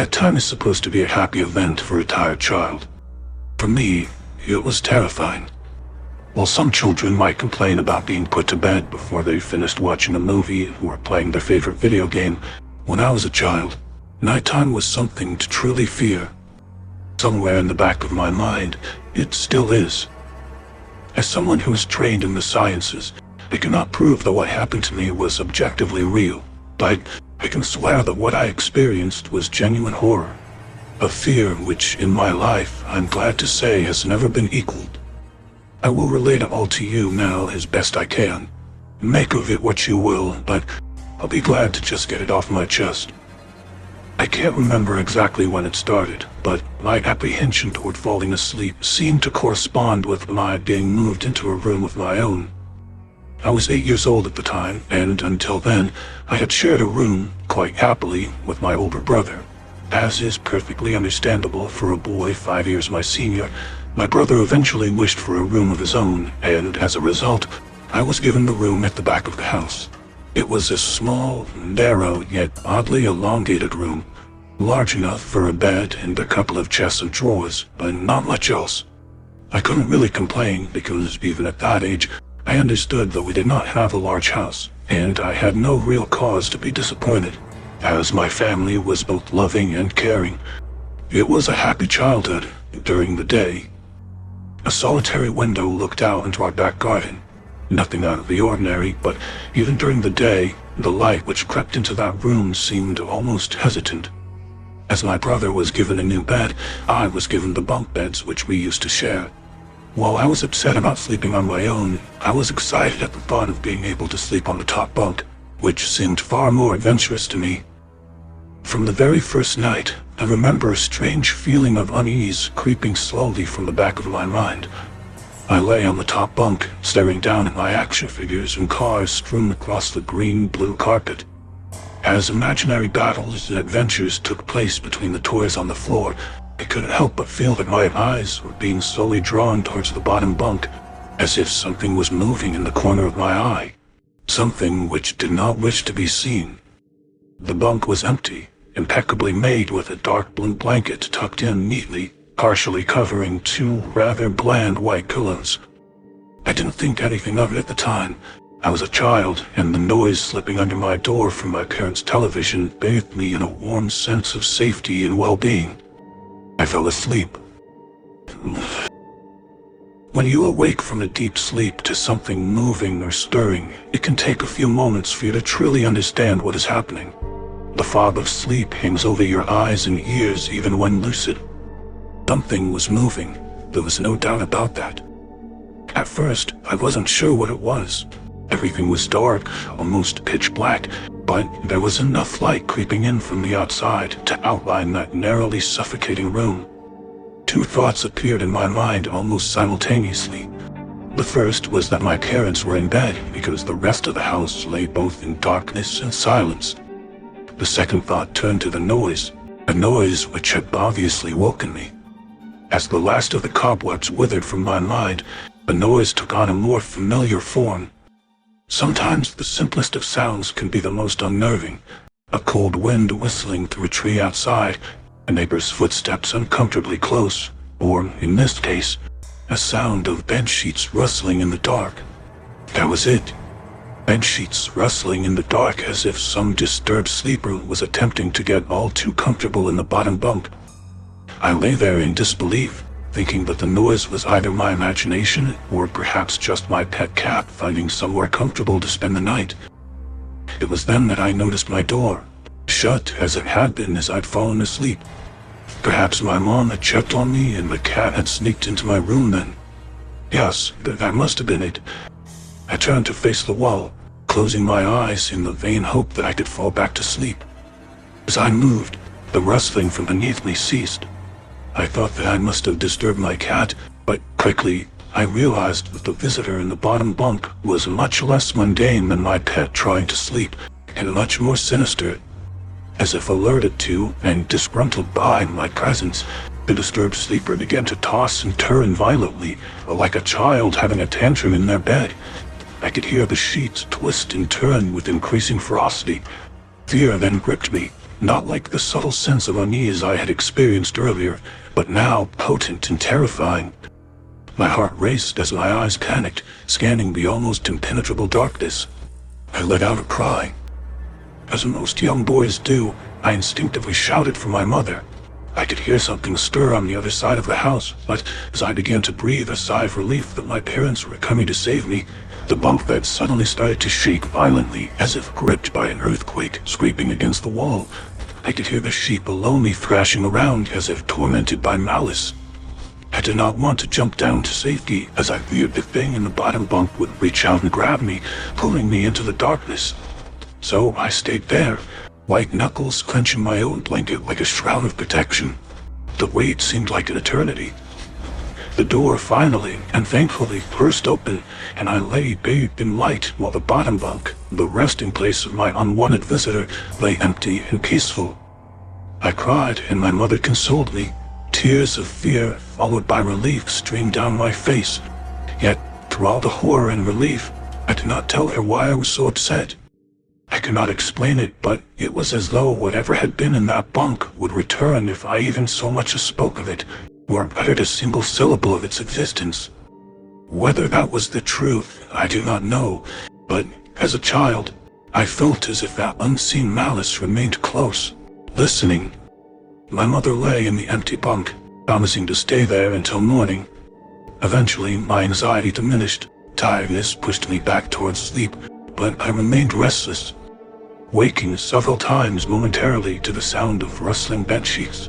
Bedtime is supposed to be a happy event for a tired child. For me, it was terrifying. While some children might complain about being put to bed before they finished watching a movie or playing their favorite video game, when I was a child, nighttime was something to truly fear. Somewhere in the back of my mind, it still is. As someone who is trained in the sciences, I cannot prove that what happened to me was objectively real, but I can swear that what I experienced was genuine horror. A fear which, in my life, I'm glad to say has never been equaled. I will relate it all to you now as best I can. Make of it what you will, but I'll be glad to just get it off my chest. I can't remember exactly when it started, but my apprehension toward falling asleep seemed to correspond with my being moved into a room of my own. I was 8 years old at the time, and until then, I had shared a room, quite happily, with my older brother. As is perfectly understandable for a boy 5 years my senior, my brother eventually wished for a room of his own, and as a result, I was given the room at the back of the house. It was a small, narrow, yet oddly elongated room, large enough for a bed and a couple of chests and drawers, but not much else. I couldn't really complain because even at that age, I understood that we did not have a large house, and I had no real cause to be disappointed, as my family was both loving and caring. It was a happy childhood during the day. A solitary window looked out into our back garden. Nothing out of the ordinary, but even during the day, the light which crept into that room seemed almost hesitant. As my brother was given a new bed, I was given the bunk beds which we used to share. While I was upset about sleeping on my own, I was excited at the thought of being able to sleep on the top bunk, which seemed far more adventurous to me. From the very first night, I remember a strange feeling of unease creeping slowly from the back of my mind. I lay on the top bunk, staring down at my action figures and cars strewn across the green-blue carpet. As imaginary battles and adventures took place between the toys on the floor, I couldn't help but feel that my eyes were being slowly drawn towards the bottom bunk, as if something was moving in the corner of my eye. Something which did not wish to be seen. The bunk was empty, impeccably made with a dark blue blanket tucked in neatly, partially covering two rather bland white pillows. I didn't think anything of it at the time. I was a child, and the noise slipping under my door from my parents' television bathed me in a warm sense of safety and well-being. I fell asleep. When you awake from a deep sleep to something moving or stirring, it can take a few moments for you to truly understand what is happening. The fog of sleep hangs over your eyes and ears even when lucid. Something was moving. There was no doubt about that. At first, I wasn't sure what it was. Everything was dark, almost pitch black, but there was enough light creeping in from the outside to outline that narrowly suffocating room. Two thoughts appeared in my mind almost simultaneously. The first was that my parents were in bed because the rest of the house lay both in darkness and silence. The second thought turned to the noise, a noise which had obviously woken me. As the last of the cobwebs withered from my mind, the noise took on a more familiar form. Sometimes the simplest of sounds can be the most unnerving. A cold wind whistling through a tree outside, a neighbor's footsteps uncomfortably close, or, in this case, a sound of bed sheets rustling in the dark. That was it. Bed sheets rustling in the dark as if some disturbed sleeper was attempting to get all too comfortable in the bottom bunk. I lay there in disbelief, thinking that the noise was either my imagination or perhaps just my pet cat finding somewhere comfortable to spend the night. It was then that I noticed my door, shut as it had been as I'd fallen asleep. Perhaps my mom had checked on me and the cat had sneaked into my room then. Yes, that must have been it. I turned to face the wall, closing my eyes in the vain hope that I could fall back to sleep. As I moved, the rustling from beneath me ceased. I thought that I must have disturbed my cat, but quickly I realized that the visitor in the bottom bunk was much less mundane than my pet trying to sleep, and much more sinister. As if alerted to and disgruntled by my presence, the disturbed sleeper began to toss and turn violently, like a child having a tantrum in their bed. I could hear the sheets twist and turn with increasing ferocity. Fear then gripped me. not like the subtle sense of unease I had experienced earlier, but now potent and terrifying. My heart raced as my eyes panicked, scanning the almost impenetrable darkness. I let out a cry. As most young boys do, I instinctively shouted for my mother. I could hear something stir on the other side of the house, but as I began to breathe a sigh of relief that my parents were coming to save me, the bunk bed suddenly started to shake violently, as if gripped by an earthquake, scraping against the wall. I could hear the sheep below me thrashing around, as if tormented by malice. I did not want to jump down to safety, as I feared the thing in the bottom bunk would reach out and grab me, pulling me into the darkness. So I stayed there, white knuckles clenching my own blanket like a shroud of protection. The wait seemed like an eternity. The door finally, and thankfully, burst open, and I lay bathed in light while the bottom bunk, the resting place of my unwanted visitor, lay empty and peaceful. I cried, and my mother consoled me. Tears of fear, followed by relief, streamed down my face. Yet, through all the horror and relief, I did not tell her why I was so upset. I could not explain it, but it was as though whatever had been in that bunk would return if I even so much as spoke of it, or uttered a single syllable of its existence. Whether that was the truth, I do not know, but as a child, I felt as if that unseen malice remained close, listening. My mother lay in the empty bunk, promising to stay there until morning. Eventually, my anxiety diminished. Tiredness pushed me back towards sleep, but I remained restless, waking several times momentarily to the sound of rustling bedsheets.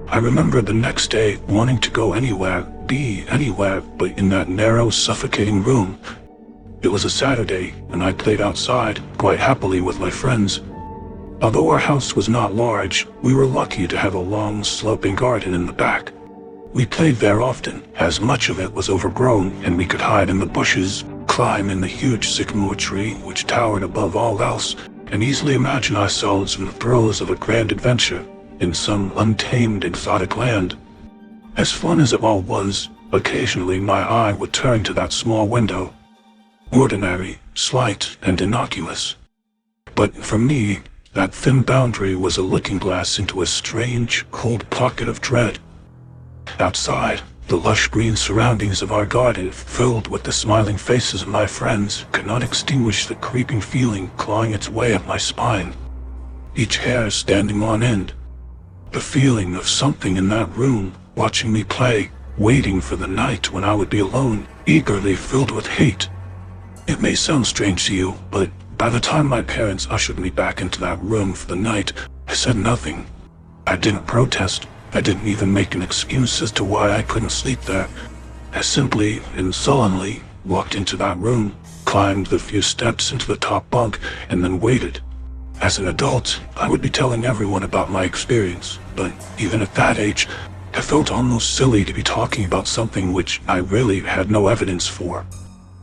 I remember the next day wanting to go anywhere, be anywhere but in that narrow, suffocating room. It was a Saturday, and I played outside, quite happily with my friends. Although our house was not large, we were lucky to have a long, sloping garden in the back. We played there often, as much of it was overgrown, and we could hide in the bushes, climb in the huge sycamore tree which towered above all else, and easily imagine ourselves in the throes of a grand adventure in some untamed exotic land. As fun as it all was, occasionally my eye would turn to that small window. Ordinary, slight, and innocuous. But for me, that thin boundary was a looking glass into a strange, cold pocket of dread. Outside, the lush green surroundings of our garden, filled with the smiling faces of my friends, could not extinguish the creeping feeling clawing its way up my spine, each hair standing on end. The feeling of something in that room, watching me play, waiting for the night when I would be alone, eagerly filled with hate. It may sound strange to you, but by the time my parents ushered me back into that room for the night, I said nothing. I didn't protest. I didn't even make an excuse as to why I couldn't sleep there. I simply and sullenly walked into that room, climbed the few steps into the top bunk, and then waited. As an adult, I would be telling everyone about my experience, but even at that age, I felt almost silly to be talking about something which I really had no evidence for.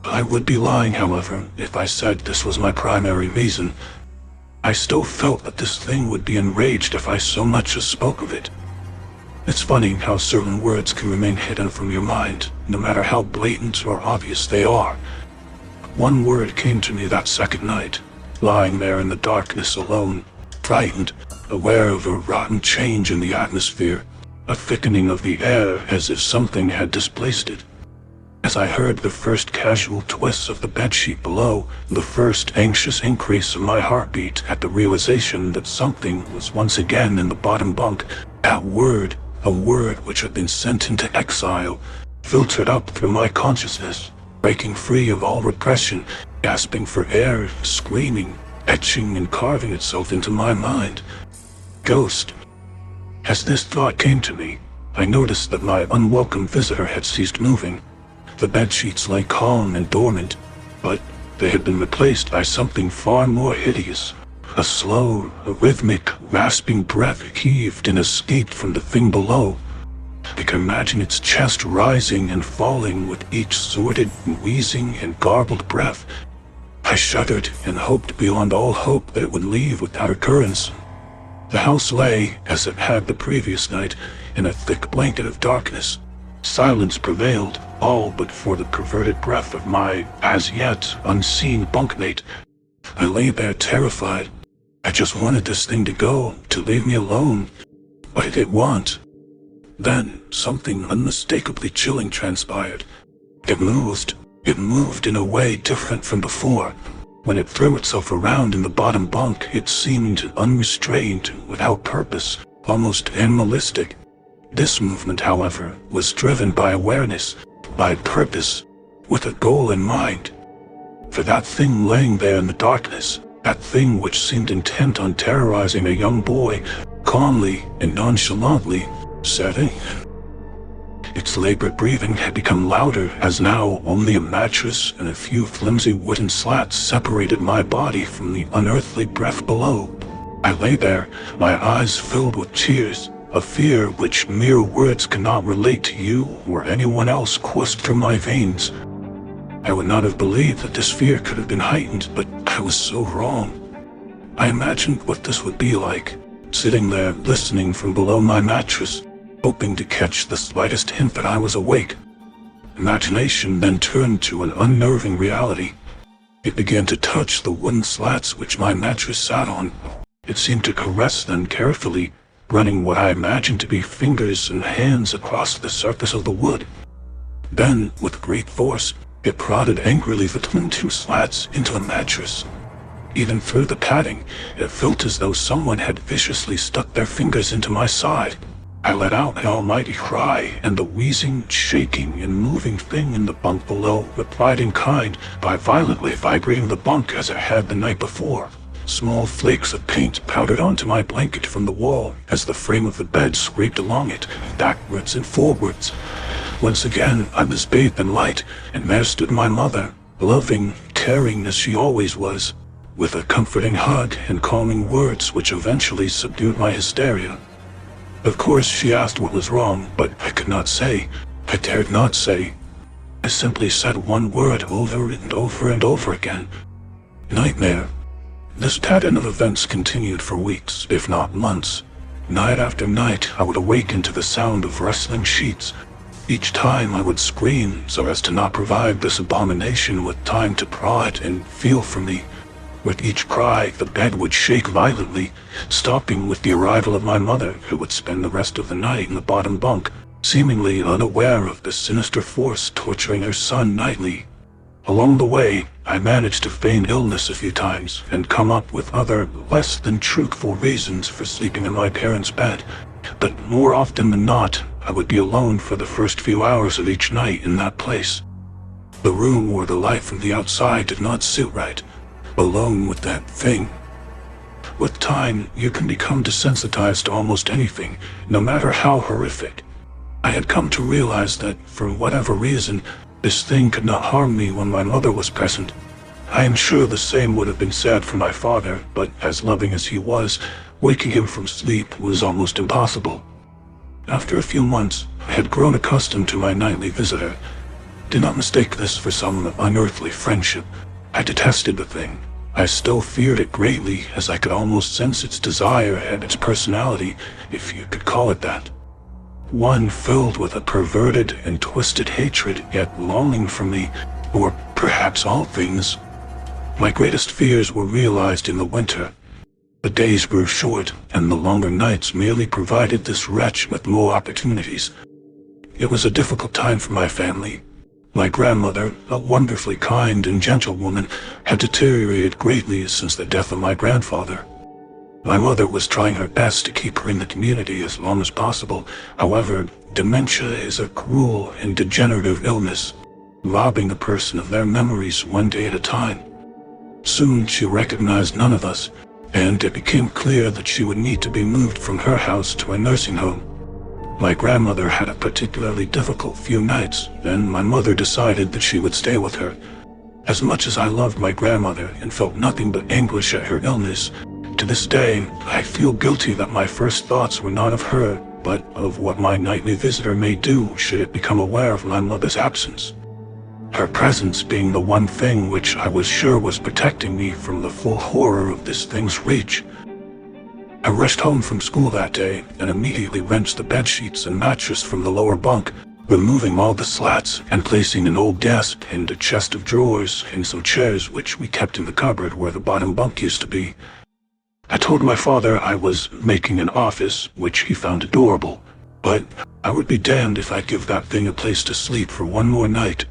I would be lying, however, if I said this was my primary reason. I still felt that this thing would be enraged if I so much as spoke of it. It's funny how certain words can remain hidden from your mind, no matter how blatant or obvious they are. One word came to me that second night, lying there in the darkness alone, frightened, aware of a rotten change in the atmosphere, a thickening of the air as if something had displaced it. As I heard the first casual twists of the bedsheet below, the first anxious increase of my heartbeat at the realization that something was once again in the bottom bunk, that word, a word which had been sent into exile, filtered up through my consciousness, breaking free of all repression, gasping for air, screaming, etching and carving itself into my mind. Ghost. As this thought came to me, I noticed that my unwelcome visitor had ceased moving. The bedsheets lay calm and dormant, but they had been replaced by something far more hideous. A slow, rhythmic, rasping breath heaved and escaped from the thing below. I could imagine its chest rising and falling with each sordid, wheezing, and garbled breath. I shuddered and hoped beyond all hope that it would leave without occurrence. The house lay, as it had the previous night, in a thick blanket of darkness. Silence prevailed, all but for the perverted breath of my, as yet, unseen bunkmate. I lay there terrified. I just wanted this thing to go, to leave me alone. But it didn't want. Then, something unmistakably chilling transpired. It moved. It moved in a way different from before. When it threw itself around in the bottom bunk, it seemed unrestrained, without purpose, almost animalistic. This movement, however, was driven by awareness, by purpose, with a goal in mind. For that thing laying there in the darkness, that thing which seemed intent on terrorizing a young boy, calmly and nonchalantly, setting. Its labored breathing had become louder, as now only a mattress and a few flimsy wooden slats separated my body from the unearthly breath below. I lay there, my eyes filled with tears, a fear which mere words cannot relate to you or anyone else coursed through my veins. I would not have believed that this fear could have been heightened, but I was so wrong. I imagined what this would be like, sitting there listening from below my mattress, hoping to catch the slightest hint that I was awake. Imagination then turned to an unnerving reality. It began to touch the wooden slats which my mattress sat on. It seemed to caress them carefully, running what I imagined to be fingers and hands across the surface of the wood. Then, with great force, it prodded angrily between two slats into the mattress. Even through the padding, it felt as though someone had viciously stuck their fingers into my side. I let out an almighty cry, and the wheezing, shaking, and moving thing in the bunk below replied in kind by violently vibrating the bunk as it had the night before. Small flakes of paint powdered onto my blanket from the wall as the frame of the bed scraped along it, backwards and forwards. Once again, I was bathed in light, and there stood my mother, loving, caring as she always was, with a comforting hug and calming words which eventually subdued my hysteria. Of course, she asked what was wrong, but I could not say. I dared not say. I simply said one word over and over and over again. Nightmare. This pattern of events continued for weeks, if not months. Night after night, I would awaken to the sound of rustling sheets. Each time I would scream so as to not provide this abomination with time to prod and feel for me. With each cry, the bed would shake violently, stopping with the arrival of my mother, who would spend the rest of the night in the bottom bunk, seemingly unaware of the sinister force torturing her son nightly. Along the way, I managed to feign illness a few times and come up with other, less than truthful reasons for sleeping in my parents' bed, but more often than not, I would be alone for the first few hours of each night in that place. The room or the light from the outside did not sit right. Alone with that thing. With time, you can become desensitized to almost anything, no matter how horrific. I had come to realize that, for whatever reason, this thing could not harm me when my mother was present. I am sure the same would have been said for my father, but as loving as he was, waking him from sleep was almost impossible. After a few months, I had grown accustomed to my nightly visitor. Do not mistake this for some unearthly friendship. I detested the thing. I still feared it greatly, as I could almost sense its desire and its personality, if you could call it that. One filled with a perverted and twisted hatred, yet longing for me, or perhaps all things. My greatest fears were realized in the winter. The days grew short, and the longer nights merely provided this wretch with more opportunities. It was a difficult time for my family. My grandmother, a wonderfully kind and gentle woman, had deteriorated greatly since the death of my grandfather. My mother was trying her best to keep her in the community as long as possible. However, dementia is a cruel and degenerative illness, robbing a person of their memories one day at a time. Soon she recognized none of us, and it became clear that she would need to be moved from her house to a nursing home. My grandmother had a particularly difficult few nights, and my mother decided that she would stay with her. As much as I loved my grandmother and felt nothing but anguish at her illness, to this day, I feel guilty that my first thoughts were not of her, but of what my nightly visitor may do should it become aware of my mother's absence. Her presence being the one thing which I was sure was protecting me from the full horror of this thing's reach. I rushed home from school that day and immediately wrenched the bedsheets and mattress from the lower bunk, removing all the slats and placing an old desk and a chest of drawers and some chairs which we kept in the cupboard where the bottom bunk used to be. I told my father I was making an office, which he found adorable, but I would be damned if I'd give that thing a place to sleep for one more night.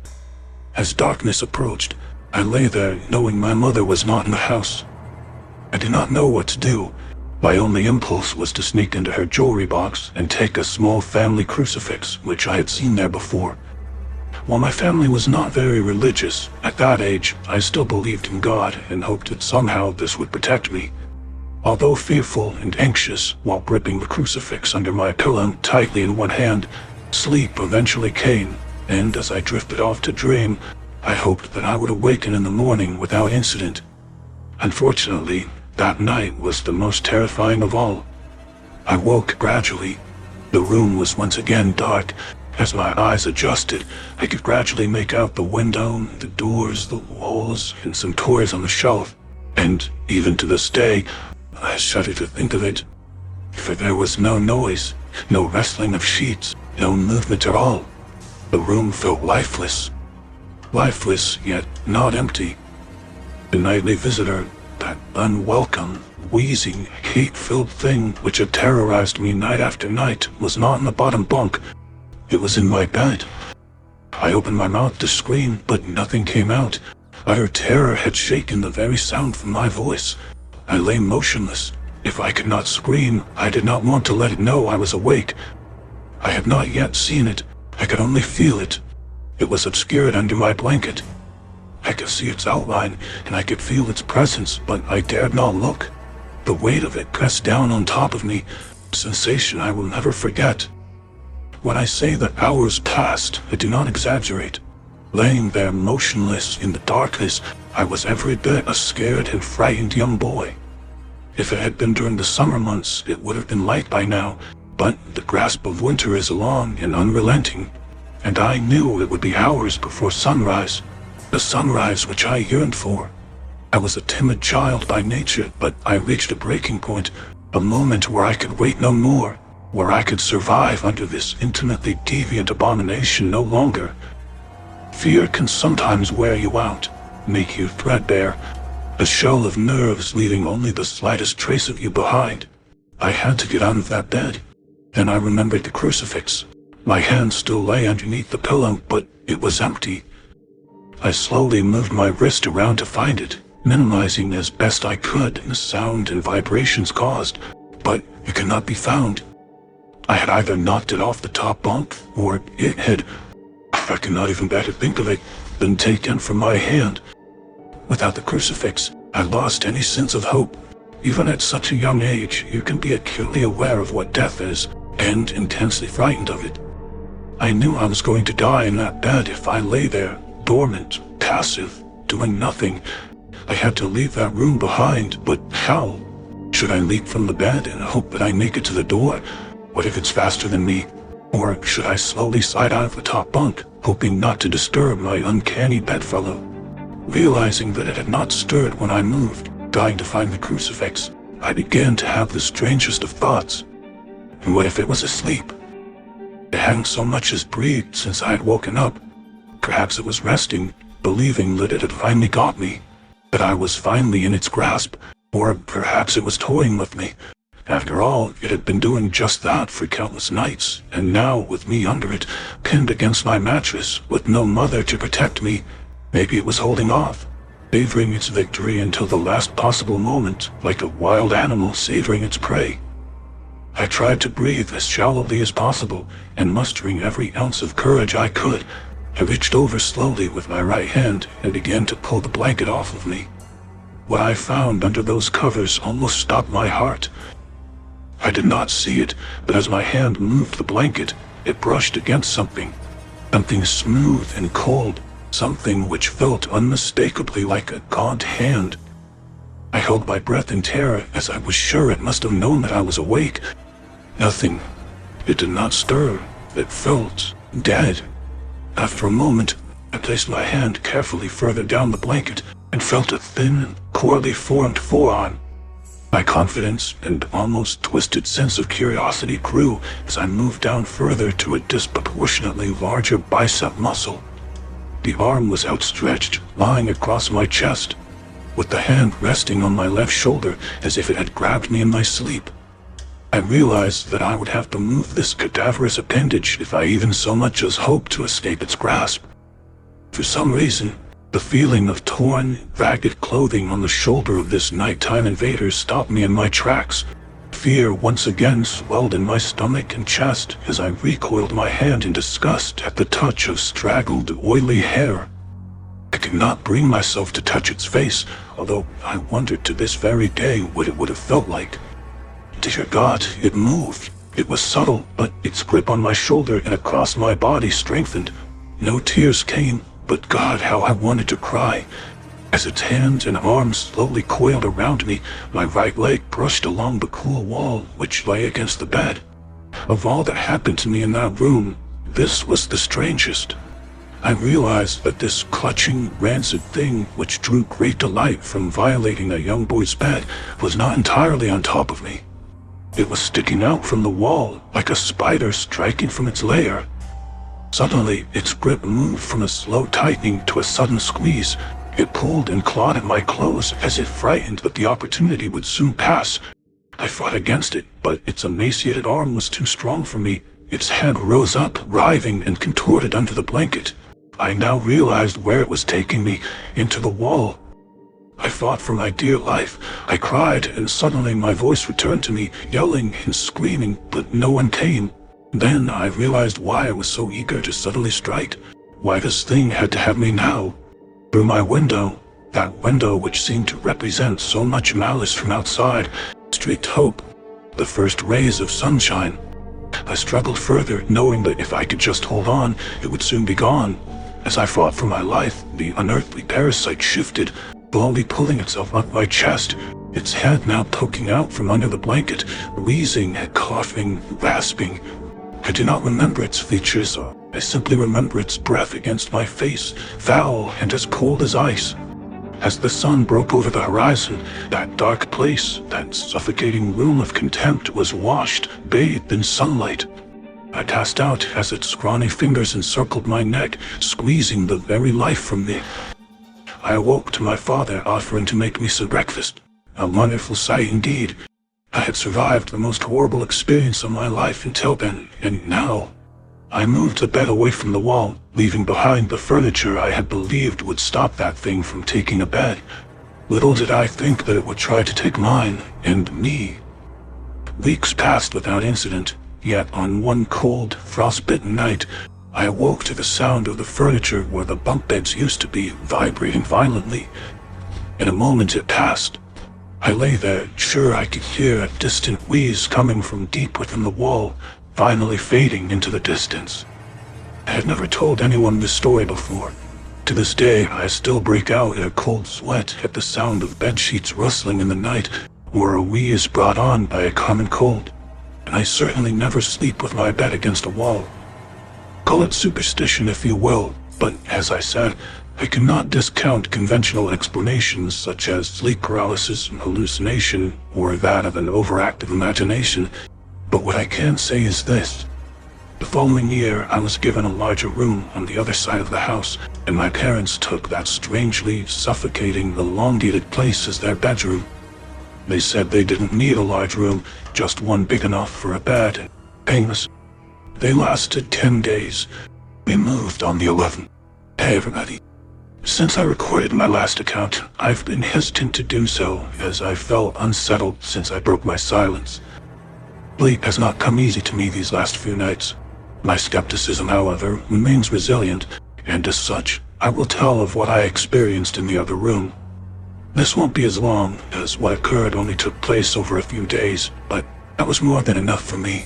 As darkness approached, I lay there knowing my mother was not in the house. I did not know what to do. My only impulse was to sneak into her jewelry box and take a small family crucifix, which I had seen there before. While my family was not very religious, at that age I still believed in God and hoped that somehow this would protect me. Although fearful and anxious while gripping the crucifix under my pillow tightly in one hand, sleep eventually came, and as I drifted off to dream, I hoped that I would awaken in the morning without incident. Unfortunately, that night was the most terrifying of all. I woke gradually. The room was once again dark. As my eyes adjusted, I could gradually make out the window, the doors, the walls, and some toys on the shelf. And even to this day, I shudder to think of it. For there was no noise, no rustling of sheets, no movement at all. The room felt lifeless. Lifeless, yet not empty. The nightly visitor, that unwelcome, wheezing, hate-filled thing which had terrorized me night after night, was not in the bottom bunk. It was in my bed. I opened my mouth to scream, but nothing came out. Utter terror had shaken the very sound from my voice. I lay motionless. If I could not scream, I did not want to let it know I was awake. I had not yet seen it. I could only feel it. It was obscured under my blanket. I could see its outline, and I could feel its presence, but I dared not look. The weight of it pressed down on top of me, a sensation I will never forget. When I say that hours passed, I do not exaggerate. Laying there motionless in the darkness, I was every bit a scared and frightened young boy. If it had been during the summer months, it would have been light by now, but the grasp of winter is long and unrelenting, and I knew it would be hours before sunrise, the sunrise which I yearned for. I was a timid child by nature, but I reached a breaking point, a moment where I could wait no more, where I could survive under this intimately deviant abomination no longer. Fear can sometimes wear you out, make you threadbare, a shell of nerves leaving only the slightest trace of you behind. I had to get out of that bed. Then I remembered the crucifix. My hand still lay underneath the pillow, but it was empty. I slowly moved my wrist around to find it, minimizing as best I could the sound and vibrations caused, but it could not be found. I had either knocked it off the top bunk, or it had, I cannot even bear to think of it, been taken from my hand. Without the crucifix, I lost any sense of hope. Even at such a young age, you can be acutely aware of what death is, and intensely frightened of it. I knew I was going to die in that bed if I lay there, dormant, passive, doing nothing. I had to leave that room behind, but how? Should I leap from the bed and hope that I make it to the door? What if it's faster than me? Or should I slowly slide out of the top bunk, hoping not to disturb my uncanny bedfellow? Realizing that it had not stirred when I moved, dying to find the crucifix, I began to have the strangest of thoughts. And what if it was asleep? It hadn't so much as breathed since I had woken up. Perhaps it was resting, believing that it had finally got me, that I was finally in its grasp, or perhaps it was toying with me. After all, it had been doing just that for countless nights, and now, with me under it, pinned against my mattress, with no mother to protect me, maybe it was holding off, savoring its victory until the last possible moment, like a wild animal savoring its prey. I tried to breathe as shallowly as possible, and mustering every ounce of courage I could, I reached over slowly with my right hand and began to pull the blanket off of me. What I found under those covers almost stopped my heart. I did not see it, but as my hand moved the blanket, it brushed against something smooth and cold, something which felt unmistakably like a gaunt hand. I held my breath in terror, as I was sure it must have known that I was awake. Nothing. It did not stir. It felt dead. After a moment, I placed my hand carefully further down the blanket and felt a thin and poorly formed forearm. My confidence and almost twisted sense of curiosity grew as I moved down further to a disproportionately larger bicep muscle. The arm was outstretched, lying across my chest. with the hand resting on my left shoulder as if it had grabbed me in my sleep. I realized that I would have to move this cadaverous appendage if I even so much as hoped to escape its grasp. For some reason, the feeling of torn, ragged clothing on the shoulder of this nighttime invader stopped me in my tracks. Fear once again swelled in my stomach and chest as I recoiled my hand in disgust at the touch of straggled, oily hair. I could not bring myself to touch its face, although I wondered to this very day what it would have felt like. Dear God, it moved. It was subtle, but its grip on my shoulder and across my body strengthened. No tears came, but God, how I wanted to cry. As its hands and arms slowly coiled around me, my right leg brushed along the cool wall which lay against the bed. Of all that happened to me in that room, this was the strangest. I realized that this clutching, rancid thing which drew great delight from violating a young boy's bed was not entirely on top of me. It was sticking out from the wall like a spider striking from its lair. Suddenly, its grip moved from a slow tightening to a sudden squeeze. It pulled and clawed at my clothes as if frightened that the opportunity would soon pass. I fought against it, but its emaciated arm was too strong for me. Its head rose up, writhing and contorted under the blanket. I now realized where it was taking me, into the wall. I fought for my dear life. I cried, and suddenly my voice returned to me, yelling and screaming, but no one came. Then I realized why I was so eager to suddenly strike, why this thing had to have me now. Through my window, that window which seemed to represent so much malice from outside, streaked hope, the first rays of sunshine. I struggled further, knowing that if I could just hold on, it would soon be gone. As I fought for my life, the unearthly parasite shifted, slowly pulling itself up my chest, its head now poking out from under the blanket, wheezing, coughing, rasping. I do not remember its features. I simply remember its breath against my face, foul and as cold as ice. As the sun broke over the horizon, that dark place, that suffocating room of contempt was washed, bathed in sunlight. I passed out as its scrawny fingers encircled my neck, squeezing the very life from me. I awoke to my father offering to make me some breakfast. A wonderful sight indeed. I had survived the most horrible experience of my life until then, and now I moved the bed away from the wall, leaving behind the furniture I had believed would stop that thing from taking a bed. Little did I think that it would try to take mine, and me. Weeks passed without incident, yet on one cold, frostbitten night, I awoke to the sound of the furniture where the bunk beds used to be vibrating violently. In a moment it passed. I lay there, sure I could hear a distant wheeze coming from deep within the wall, finally fading into the distance. I had never told anyone this story before. To this day, I still break out in a cold sweat at the sound of bed sheets rustling in the night, or a wheeze brought on by a common cold. And I certainly never sleep with my bed against a wall. Call it superstition if you will, but as I said, I cannot discount conventional explanations such as sleep paralysis and hallucination, or that of an overactive imagination. But what I can say is this. The following year, I was given a larger room on the other side of the house, and my parents took that strangely suffocating, elongated place as their bedroom. They said they didn't need a large room, just one big enough for a bed and painless. They lasted 10 days. We moved on the 11th. Hey everybody. Since I recorded my last account, I've been hesitant to do so, as I felt unsettled since I broke my silence. Sleep has not come easy to me these last few nights. My skepticism, however, remains resilient, and as such, I will tell of what I experienced in the other room. This won't be as long, as what occurred only took place over a few days, but that was more than enough for me.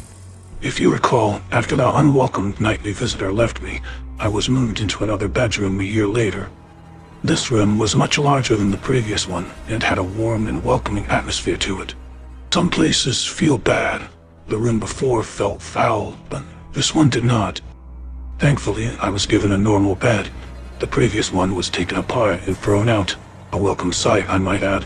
If you recall, after the unwelcome nightly visitor left me, I was moved into another bedroom a year later. This room was much larger than the previous one, and had a warm and welcoming atmosphere to it. Some places feel bad. The room before felt foul, but this one did not. Thankfully, I was given a normal bed. The previous one was taken apart and thrown out. A welcome sight, I might add.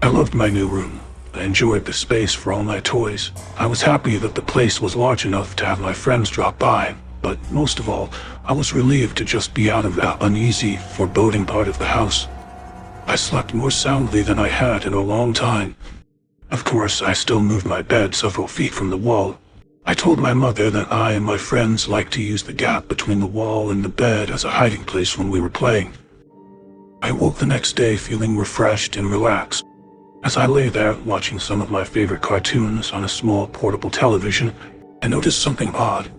I loved my new room. I enjoyed the space for all my toys. I was happy that the place was large enough to have my friends drop by, but most of all, I was relieved to just be out of that uneasy, foreboding part of the house. I slept more soundly than I had in a long time. Of course, I still moved my bed several feet from the wall. I told my mother that I and my friends liked to use the gap between the wall and the bed as a hiding place when we were playing. I woke the next day feeling refreshed and relaxed. As I lay there watching some of my favorite cartoons on a small portable television, I noticed something odd.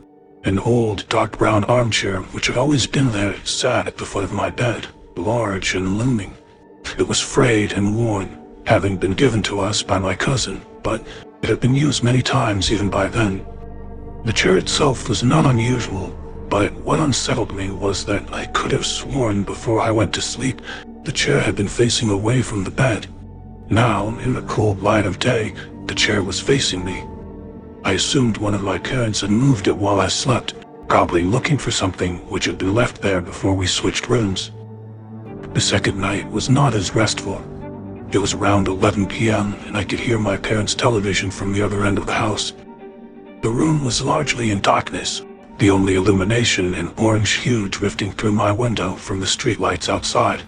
An old dark brown armchair, which had always been there, sat at the foot of my bed, large and looming. It was frayed and worn, having been given to us by my cousin, but it had been used many times even by then. The chair itself was not unusual, but what unsettled me was that I could have sworn before I went to sleep the chair had been facing away from the bed. Now, in the cold light of day, the chair was facing me. I assumed one of my parents had moved it while I slept, probably looking for something which had been left there before we switched rooms. The second night was not as restful. It was around 11 p.m. and I could hear my parents' television from the other end of the house. The room was largely in darkness, the only illumination an orange hue drifting through my window from the streetlights outside.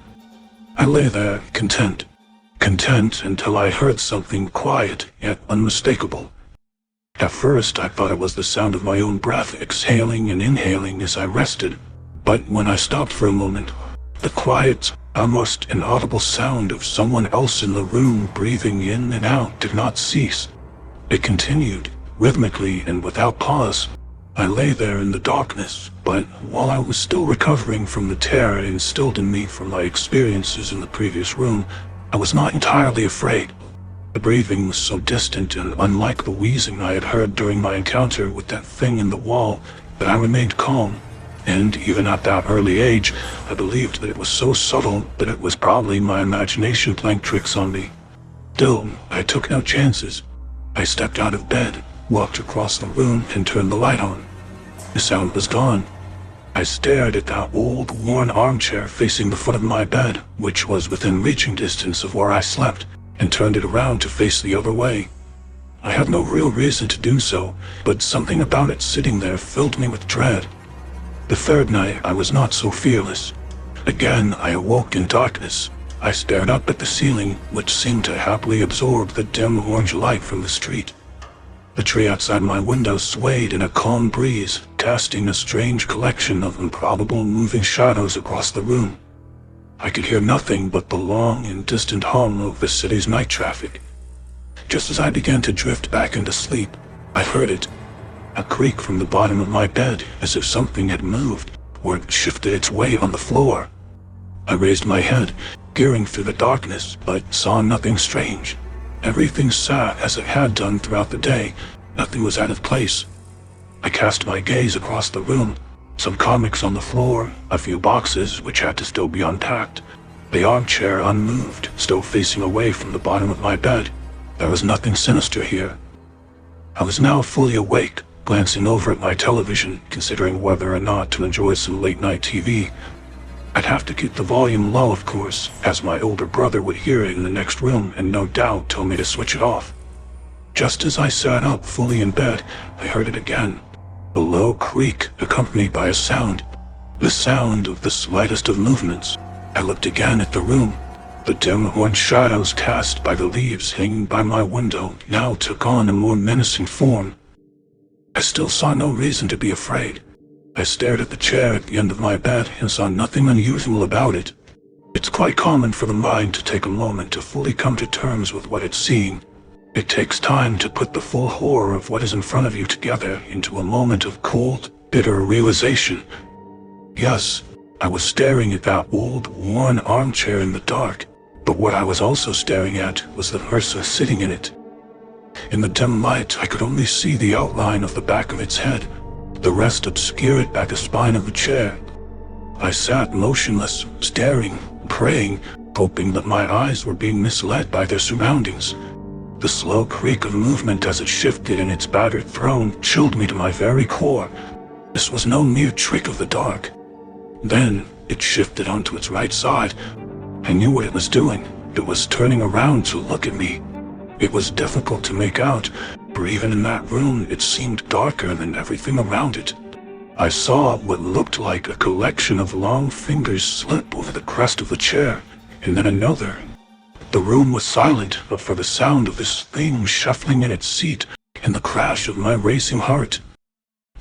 I lay there, content until I heard something quiet yet unmistakable. At first, I thought it was the sound of my own breath exhaling and inhaling as I rested, but when I stopped for a moment, the quiet, almost inaudible sound of someone else in the room breathing in and out did not cease. It continued, rhythmically and without pause. I lay there in the darkness, but while I was still recovering from the terror instilled in me from my experiences in the previous room, I was not entirely afraid. The breathing was so distant and unlike the wheezing I had heard during my encounter with that thing in the wall that I remained calm, and even at that early age, I believed that it was so subtle that it was probably my imagination playing tricks on me. Still, I took no chances. I stepped out of bed, walked across the room, and turned the light on. The sound was gone. I stared at that old, worn armchair facing the foot of my bed, which was within reaching distance of where I slept, and turned it around to face the other way. I had no real reason to do so, but something about it sitting there filled me with dread. The third night, I was not so fearless. Again, I awoke in darkness. I stared up at the ceiling, which seemed to happily absorb the dim orange light from the street. The tree outside my window swayed in a calm breeze, casting a strange collection of improbable moving shadows across the room. I could hear nothing but the long and distant hum of the city's night traffic. Just as I began to drift back into sleep, I heard it. A creak from the bottom of my bed, as if something had moved, or shifted its weight on the floor. I raised my head, peering through the darkness, but saw nothing strange. Everything sat as it had done throughout the day. Nothing was out of place. I cast my gaze across the room. Some comics on the floor, a few boxes which had to still be unpacked. The armchair unmoved, still facing away from the bottom of my bed. There was nothing sinister here. I was now fully awake, glancing over at my television, considering whether or not to enjoy some late-night TV. I'd have to keep the volume low, of course, as my older brother would hear it in the next room and no doubt tell me to switch it off. Just as I sat up fully in bed, I heard it again. A low creak accompanied by a sound. The sound of the slightest of movements. I looked again at the room. The dim orange shadows cast by the leaves hanging by my window now took on a more menacing form. I still saw no reason to be afraid. I stared at the chair at the end of my bed and saw nothing unusual about it. It's quite common for the mind to take a moment to fully come to terms with what it's seeing. It takes time to put the full horror of what is in front of you together into a moment of cold, bitter realization. Yes, I was staring at that old, worn armchair in the dark, but what I was also staring at was the person sitting in it. In the dim light, I could only see the outline of the back of its head. The rest obscured by the spine of the chair. I sat motionless, staring, praying, hoping that my eyes were being misled by their surroundings. The slow creak of movement as it shifted in its battered throne chilled me to my very core. This was no mere trick of the dark. Then, it shifted onto its right side. I knew what it was doing. It was turning around to look at me. It was difficult to make out, for even in that room it seemed darker than everything around it. I saw what looked like a collection of long fingers slip over the crest of the chair. and then another. The room was silent, but for the sound of this thing shuffling in its seat and the crash of my racing heart.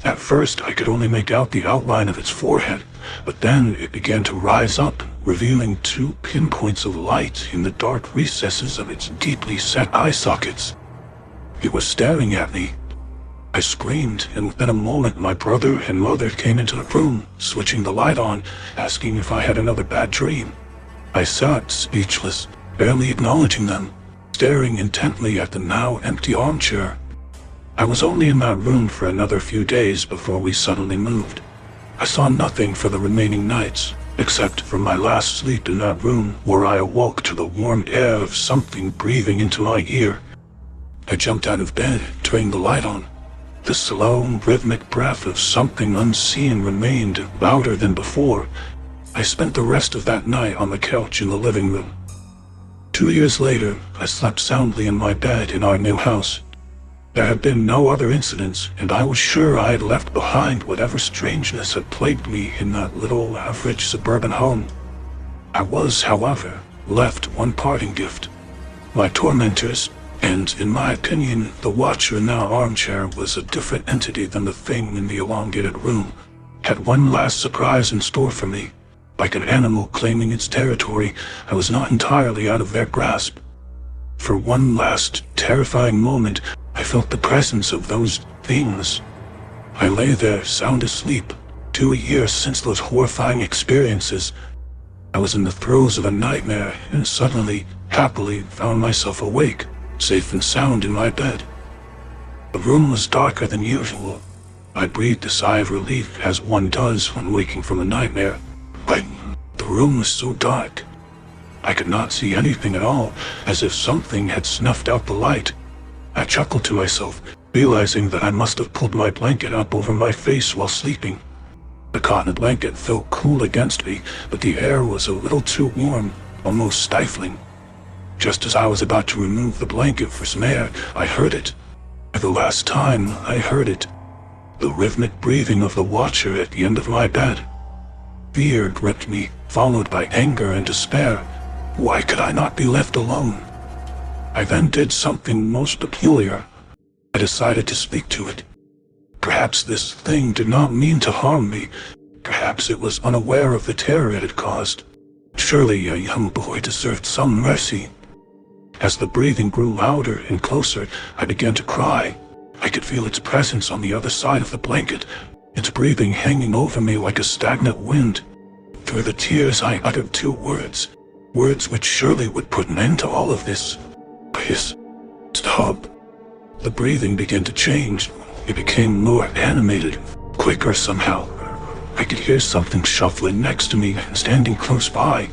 At first, I could only make out the outline of its forehead, but then it began to rise up, revealing 2 pinpoints of light in the dark recesses of its deeply set eye sockets. It was staring at me. I screamed, and within a moment my brother and mother came into the room, switching the light on, asking if I had another bad dream. I sat speechless, barely acknowledging them, staring intently at the now empty armchair. I was only in that room for another few days before we suddenly moved. I saw nothing for the remaining nights, except for my last sleep in that room, where I awoke to the warm air of something breathing into my ear. I jumped out of bed, turned the light on. The slow, rhythmic breath of something unseen remained louder than before. I spent the rest of that night on the couch in the living room. 2 years later, I slept soundly in my bed in our new house. There had been no other incidents, and I was sure I had left behind whatever strangeness had plagued me in that little, average suburban home. I was, however, left one parting gift. My tormentors, and, in my opinion, the watcher in that armchair was a different entity than the thing in the elongated room, had one last surprise in store for me. Like an animal claiming its territory, I was not entirely out of their grasp. For one last, terrifying moment, I felt the presence of those things. I lay there, sound asleep, 2 years since those horrifying experiences. I was in the throes of a nightmare, and suddenly, happily, found myself awake, safe and sound in my bed. The room was darker than usual. I breathed a sigh of relief, as one does when waking from a nightmare. But the room was so dark. I could not see anything at all, as if something had snuffed out the light. I chuckled to myself, realizing that I must have pulled my blanket up over my face while sleeping. The cotton blanket felt cool against me, but the air was a little too warm, almost stifling. Just as I was about to remove the blanket for some air, I heard it. For the last time, I heard it. The rhythmic breathing of the watcher at the end of my bed. Fear gripped me, followed by anger and despair. Why could I not be left alone? I then did something most peculiar. I decided to speak to it. Perhaps this thing did not mean to harm me. Perhaps it was unaware of the terror it had caused. Surely a young boy deserved some mercy. As the breathing grew louder and closer, I began to cry. I could feel its presence on the other side of the blanket, its breathing hanging over me like a stagnant wind. Through the tears, I uttered 2 words, words which surely would put an end to all of this. Please, stop. The breathing began to change. It became more animated, quicker somehow. I could hear something shuffling next to me, standing close by.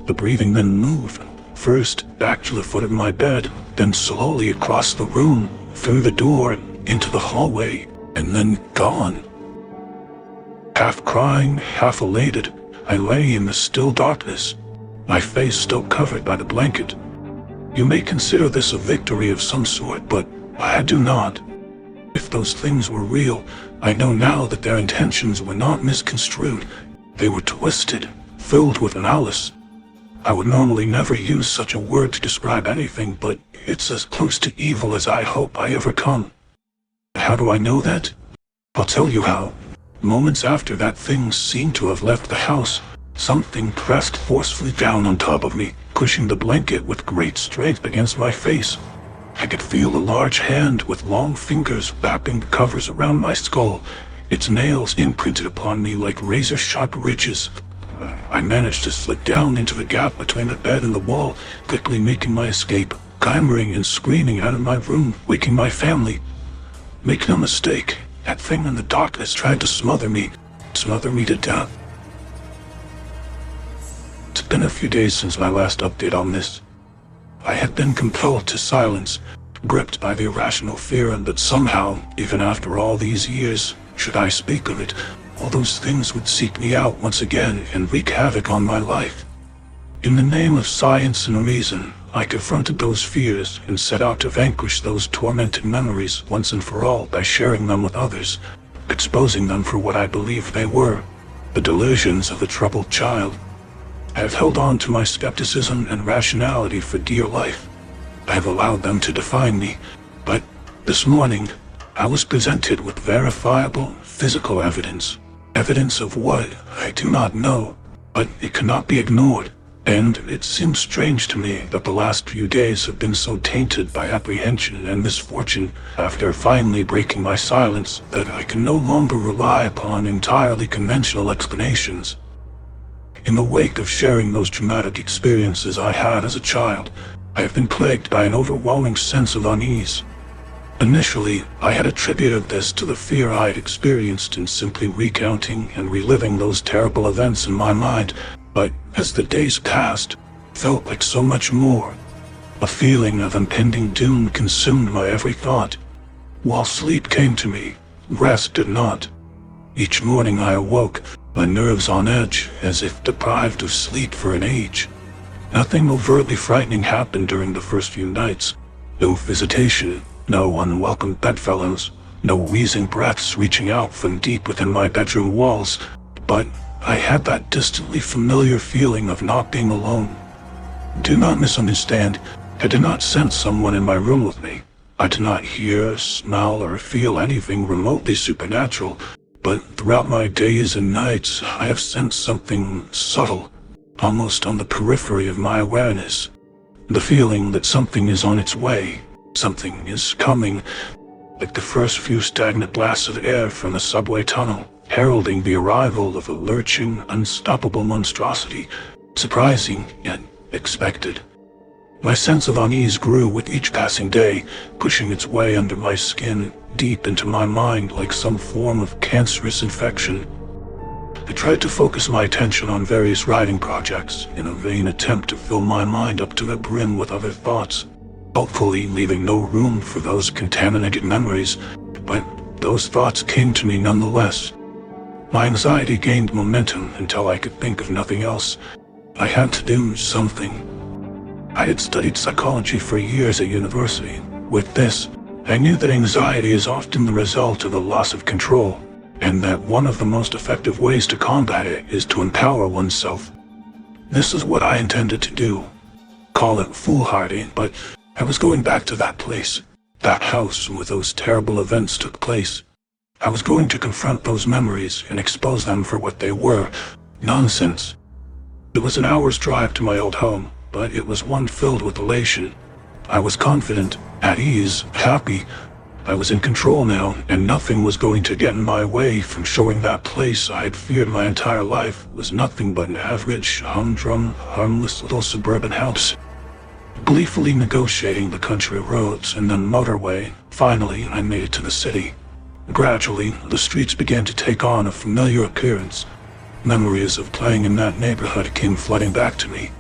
The breathing then moved, first back to the foot of my bed, then slowly across the room, through the door, into the hallway, and then gone. Half crying, half elated, I lay in the still darkness, my face still covered by the blanket. You may consider this a victory of some sort, but I do not. If those things were real, I know now that their intentions were not misconstrued. They were twisted, filled with malice. I would normally never use such a word to describe anything, but it's as close to evil as I hope I ever come. How do I know that? I'll tell you how. Moments after that thing seemed to have left the house, something pressed forcefully down on top of me, pushing the blanket with great strength against my face. I could feel a large hand with long fingers wrapping the covers around my skull, its nails imprinted upon me like razor-sharp ridges. I managed to slip down into the gap between the bed and the wall, quickly making my escape, clamoring and screaming out of my room, waking my family. Make no mistake, that thing in the darkness tried to smother me to death. It's been a few days since my last update on this. I had been compelled to silence, gripped by the irrational fear that somehow, even after all these years, should I speak of it, all those things would seek me out once again and wreak havoc on my life. In the name of science and reason, I confronted those fears and set out to vanquish those tormented memories once and for all by sharing them with others, exposing them for what I believed they were, the delusions of a troubled child. I have held on to my skepticism and rationality for dear life. I have allowed them to define me, but this morning, I was presented with verifiable physical evidence. Evidence of what I do not know, but it cannot be ignored. And it seems strange to me that the last few days have been so tainted by apprehension and misfortune after finally breaking my silence that I can no longer rely upon entirely conventional explanations. In the wake of sharing those traumatic experiences I had as a child, I have been plagued by an overwhelming sense of unease. Initially, I had attributed this to the fear I had experienced in simply recounting and reliving those terrible events in my mind, but as the days passed, it felt like so much more. A feeling of impending doom consumed my every thought. While sleep came to me, rest did not. Each morning I awoke, my nerves on edge, as if deprived of sleep for an age. Nothing overtly frightening happened during the first few nights. No visitation, no unwelcome bedfellows, no wheezing breaths reaching out from deep within my bedroom walls, but I had that distantly familiar feeling of not being alone. Do not misunderstand, I did not sense someone in my room with me. I did not hear, smell, or feel anything remotely supernatural, but throughout my days and nights, I have sensed something subtle, almost on the periphery of my awareness. The feeling that something is on its way, something is coming, like the first few stagnant blasts of air from a subway tunnel, heralding the arrival of a lurching, unstoppable monstrosity, surprising yet expected. My sense of unease grew with each passing day, pushing its way under my skin, deep into my mind like some form of cancerous infection. I tried to focus my attention on various writing projects in a vain attempt to fill my mind up to the brim with other thoughts, hopefully leaving no room for those contaminated memories, but those thoughts came to me nonetheless. My anxiety gained momentum until I could think of nothing else. I had to do something. I had studied psychology for years at university. With this, I knew that anxiety is often the result of a loss of control, and that one of the most effective ways to combat it is to empower oneself. This is what I intended to do. Call it foolhardy, but I was going back to that place, that house where those terrible events took place. I was going to confront those memories and expose them for what they were, nonsense. It was an hour's drive to my old home, but it was one filled with elation. I was confident, at ease, happy. I was in control now, and nothing was going to get in my way from showing that place I had feared my entire life was nothing but an average, humdrum, harmless little suburban house. Gleefully negotiating the country roads and then motorway, finally I made it to the city. Gradually, the streets began to take on a familiar appearance. Memories of playing in that neighborhood came flooding back to me.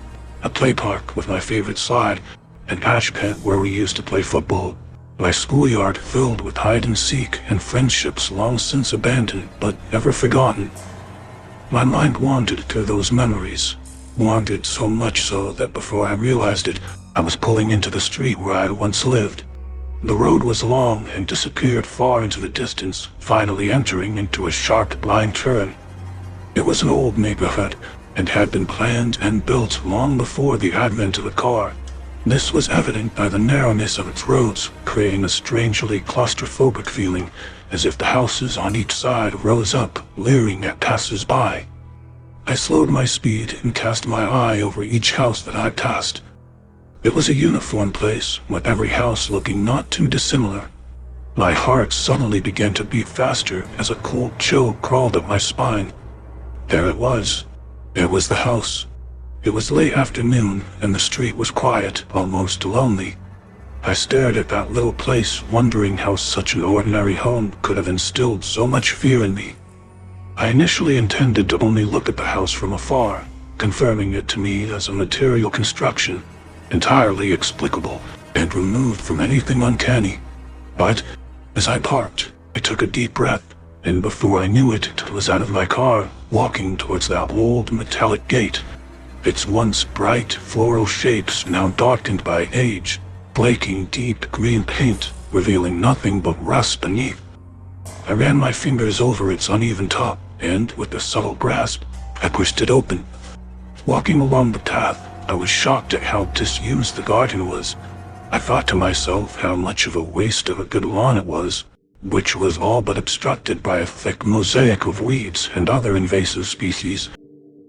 A play park with my favorite slide, an ash pit where we used to play football, my schoolyard filled with hide and seek and friendships long since abandoned but never forgotten. My mind wandered to those memories, wandered so much so that before I realized it, I was pulling into the street where I once lived. The road was long and disappeared far into the distance, finally entering into a sharp blind turn. It was an old neighborhood, and had been planned and built long before the advent of the car. This was evident by the narrowness of its roads, creating a strangely claustrophobic feeling, as if the houses on each side rose up, leering at passers-by. I slowed my speed and cast my eye over each house that I passed. It was a uniform place, with every house looking not too dissimilar. My heart suddenly began to beat faster as a cold chill crawled up my spine. There it was. It was the house. It was late afternoon, and the street was quiet, almost lonely. I stared at that little place, wondering how such an ordinary home could have instilled so much fear in me. I initially intended to only look at the house from afar, confirming it to me as a material construction, entirely explicable and removed from anything uncanny. But as I parked, I took a deep breath, and before I knew it, I was out of my car, walking towards that old metallic gate. Its once bright floral shapes now darkened by age, flaking deep green paint, revealing nothing but rust beneath. I ran my fingers over its uneven top, and with a subtle grasp, I pushed it open. Walking along the path, I was shocked at how disused the garden was. I thought to myself how much of a waste of a good lawn it was, which was all but obstructed by a thick mosaic of weeds and other invasive species.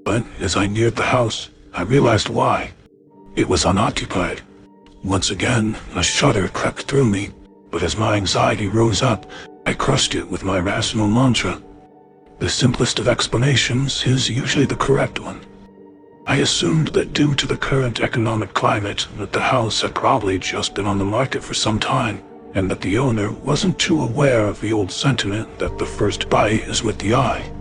But as I neared the house, I realized why. It was unoccupied. Once again, a shudder crept through me, but as my anxiety rose up, I crushed it with my rational mantra. The simplest of explanations is usually the correct one. I assumed that due to the current economic climate, that the house had probably just been on the market for some time, and that the owner wasn't too aware of the old sentiment that the first bite is with the eye.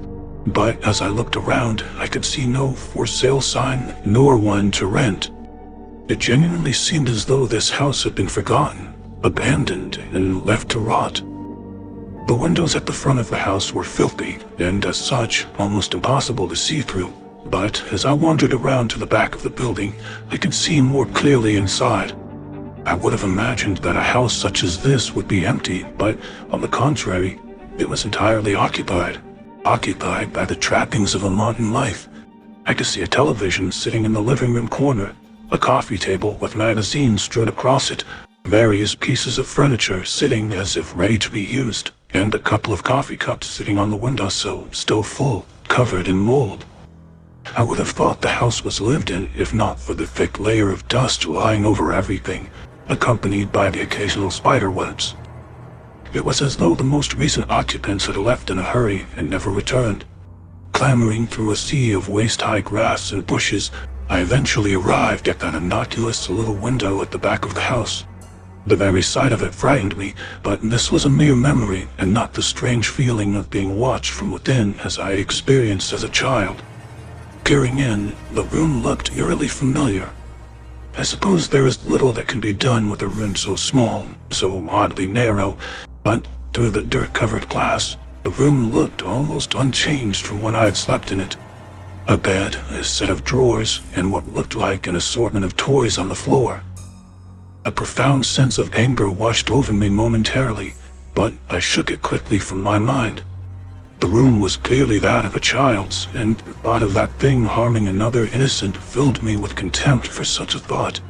But as I looked around, I could see no for sale sign, nor one to rent. It genuinely seemed as though this house had been forgotten, abandoned, and left to rot. The windows at the front of the house were filthy, and as such, almost impossible to see through. But as I wandered around to the back of the building, I could see more clearly inside. I would have imagined that a house such as this would be empty, but on the contrary, it was entirely occupied by the trappings of a modern life. I could see a television sitting in the living room corner, a coffee table with magazines strewn across it, various pieces of furniture sitting as if ready to be used, and a couple of coffee cups sitting on the windowsill, still full, covered in mold. I would have thought the house was lived in if not for the thick layer of dust lying over everything, accompanied by the occasional spider webs. It was as though the most recent occupants had left in a hurry and never returned. Clambering through a sea of waist-high grass and bushes, I eventually arrived at that innocuous little window at the back of the house. The very sight of it frightened me, but this was a mere memory and not the strange feeling of being watched from within as I experienced as a child. Peering in, the room looked eerily familiar. I suppose there is little that can be done with a room so small, so oddly narrow, but through the dirt-covered glass, the room looked almost unchanged from when I had slept in it. A bed, a set of drawers, and what looked like an assortment of toys on the floor. A profound sense of anger washed over me momentarily, but I shook it quickly from my mind. The room was clearly that of a child's, and the thought of that thing harming another innocent filled me with contempt for such a thought.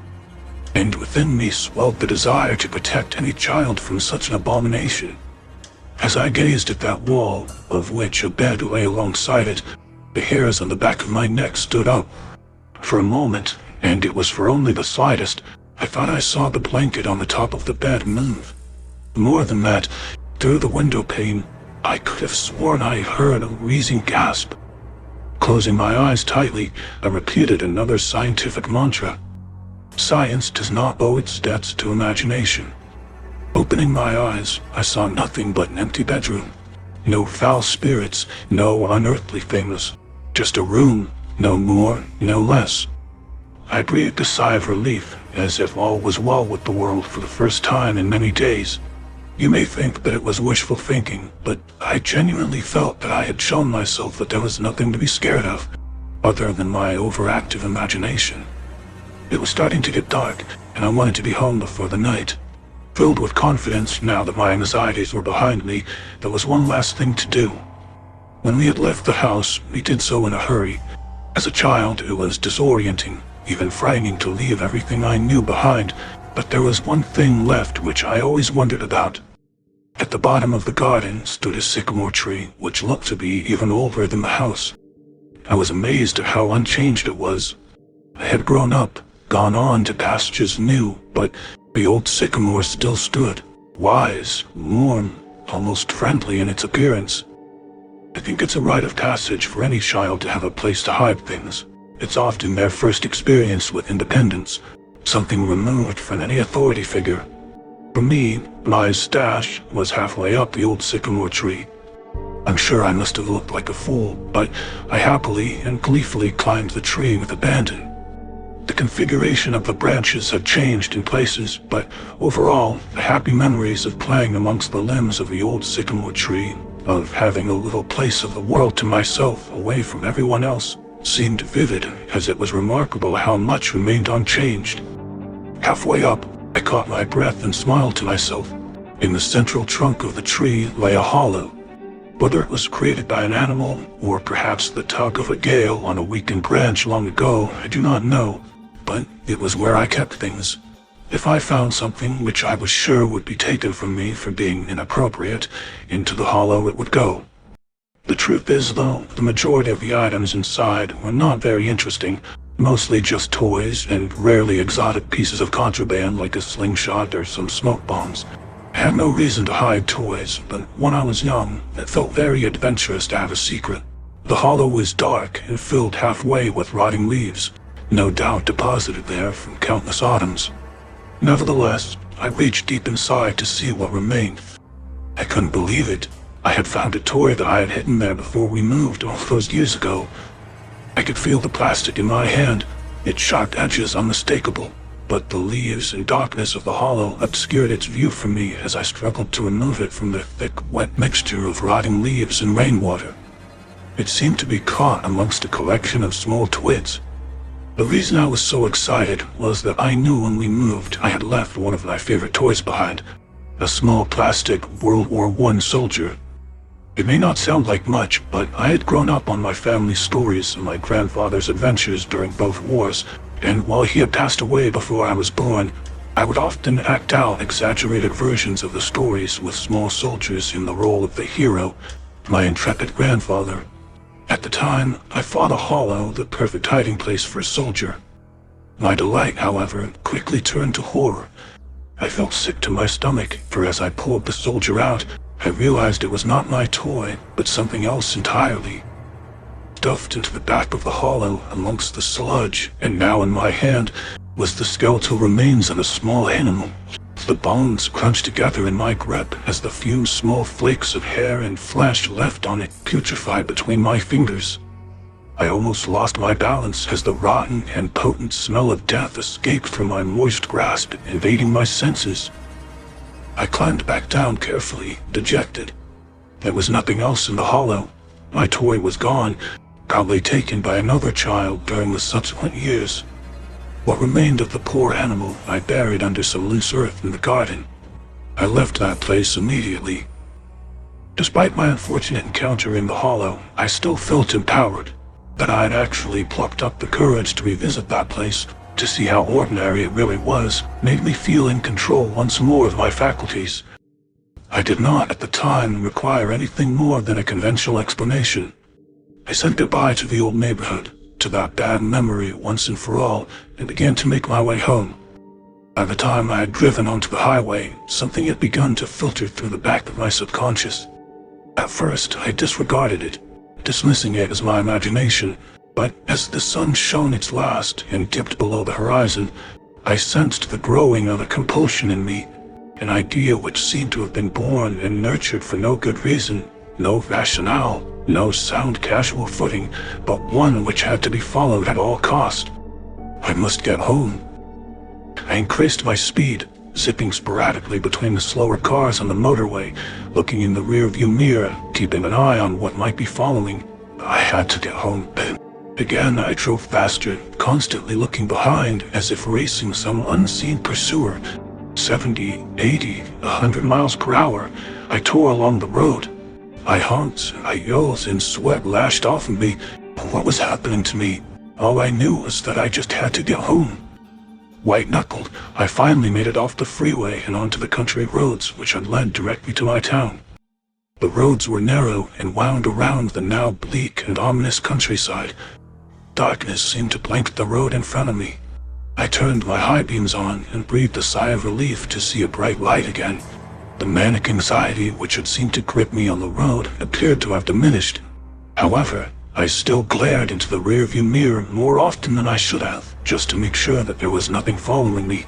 And within me swelled the desire to protect any child from such an abomination. As I gazed at that wall, of which a bed lay alongside it, the hairs on the back of my neck stood up. For a moment, and it was for only the slightest, I thought I saw the blanket on the top of the bed move. More than that, through the window pane, I could have sworn I heard a wheezing gasp. Closing my eyes tightly, I repeated another scientific mantra. Science does not owe its debts to imagination. Opening my eyes, I saw nothing but an empty bedroom. No foul spirits, no unearthly things. Just a room, no more, no less. I breathed a sigh of relief, as if all was well with the world for the first time in many days. You may think that it was wishful thinking, but I genuinely felt that I had shown myself that there was nothing to be scared of, other than my overactive imagination. It was starting to get dark, and I wanted to be home before the night. Filled with confidence now that my anxieties were behind me, there was one last thing to do. When we had left the house, we did so in a hurry. As a child, it was disorienting, even frightening to leave everything I knew behind, but there was one thing left which I always wondered about. At the bottom of the garden stood a sycamore tree, which looked to be even older than the house. I was amazed at how unchanged it was. I had grown up, gone on to pastures new, but the old sycamore still stood, wise, warm, almost friendly in its appearance. I think it's a rite of passage for any child to have a place to hide things. It's often their first experience with independence, something removed from any authority figure. For me, my stash was halfway up the old sycamore tree. I'm sure I must have looked like a fool, but I happily and gleefully climbed the tree with abandon. The configuration of the branches had changed in places, but overall, the happy memories of playing amongst the limbs of the old sycamore tree, of having a little place of the world to myself away from everyone else, seemed vivid, as it was remarkable how much remained unchanged. Halfway up, I caught my breath and smiled to myself. In the central trunk of the tree lay a hollow. Whether it was created by an animal, or perhaps the tug of a gale on a weakened branch long ago, I do not know, but it was where I kept things. If I found something which I was sure would be taken from me for being inappropriate, into the hollow it would go. The truth is, though, the majority of the items inside were not very interesting, mostly just toys and rarely exotic pieces of contraband like a slingshot or some smoke bombs. I had no reason to hide toys, but when I was young, it felt very adventurous to have a secret. The hollow was dark and filled halfway with rotting leaves, no doubt deposited there from countless autumns. Nevertheless, I reached deep inside to see what remained. I couldn't believe it. I had found a toy that I had hidden there before we moved all those years ago. I could feel the plastic in my hand, its sharp edges unmistakable, but the leaves and darkness of the hollow obscured its view from me as I struggled to remove it from the thick, wet mixture of rotting leaves and rainwater. It seemed to be caught amongst a collection of small twigs. The reason I was so excited was that I knew when we moved I had left one of my favorite toys behind, a small plastic World War I soldier. It may not sound like much, but I had grown up on my family's stories and my grandfather's adventures during both wars, and while he had passed away before I was born, I would often act out exaggerated versions of the stories with small soldiers in the role of the hero, my intrepid grandfather. At the time, I thought a hollow the perfect hiding place for a soldier. My delight, however, quickly turned to horror. I felt sick to my stomach, for as I pulled the soldier out, I realized it was not my toy, but something else entirely. Stuffed into the back of the hollow amongst the sludge, and now in my hand, was the skeletal remains of a small animal. The bones crunched together in my grip as the few small flakes of hair and flesh left on it putrefied between my fingers. I almost lost my balance as the rotten and potent smell of death escaped from my moist grasp, invading my senses. I climbed back down carefully, dejected. There was nothing else in the hollow. My toy was gone, probably taken by another child during the subsequent years. What remained of the poor animal I buried under some loose earth in the garden. I left that place immediately. Despite my unfortunate encounter in the hollow, I still felt empowered. That I had actually plucked up the courage to revisit that place, to see how ordinary it really was, made me feel in control once more of my faculties. I did not, at the time, require anything more than a conventional explanation. I said goodbye to the old neighborhood, to that bad memory once and for all, and began to make my way home. By the time I had driven onto the highway, something had begun to filter through the back of my subconscious. At first, I disregarded it, dismissing it as my imagination, but as the sun shone its last and dipped below the horizon, I sensed the growing of a compulsion in me, an idea which seemed to have been born and nurtured for no good reason, no rationale, no sound casual footing, but one which had to be followed at all cost. I must get home. I increased my speed, zipping sporadically between the slower cars on the motorway, looking in the rearview mirror, keeping an eye on what might be following. I had to get home. Again, I drove faster, constantly looking behind as if racing some unseen pursuer. 70, 80, 100 miles per hour, I tore along the road. I honked, I yelled, and sweat lashed off of me. What was happening to me? All I knew was that I just had to get home. White-knuckled, I finally made it off the freeway and onto the country roads which had led directly to my town. The roads were narrow and wound around the now bleak and ominous countryside. Darkness seemed to blanket the road in front of me. I turned my high beams on and breathed a sigh of relief to see a bright light again. The manic anxiety which had seemed to grip me on the road appeared to have diminished. However, I still glared into the rearview mirror more often than I should have, just to make sure that there was nothing following me.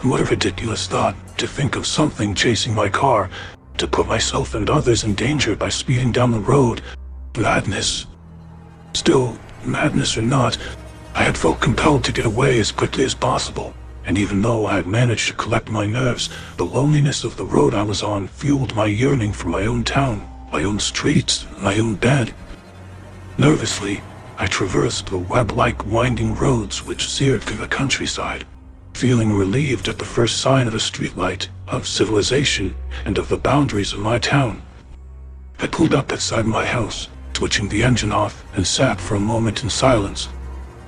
What a ridiculous thought, to think of something chasing my car, to put myself and others in danger by speeding down the road. Madness. Still, madness or not, I had felt compelled to get away as quickly as possible, and even though I had managed to collect my nerves, the loneliness of the road I was on fueled my yearning for my own town, my own streets, my own bed. Nervously, I traversed the web-like winding roads which seared through the countryside, feeling relieved at the first sign of a streetlight, of civilization, and of the boundaries of my town. I pulled up outside my house, switching the engine off, and sat for a moment in silence.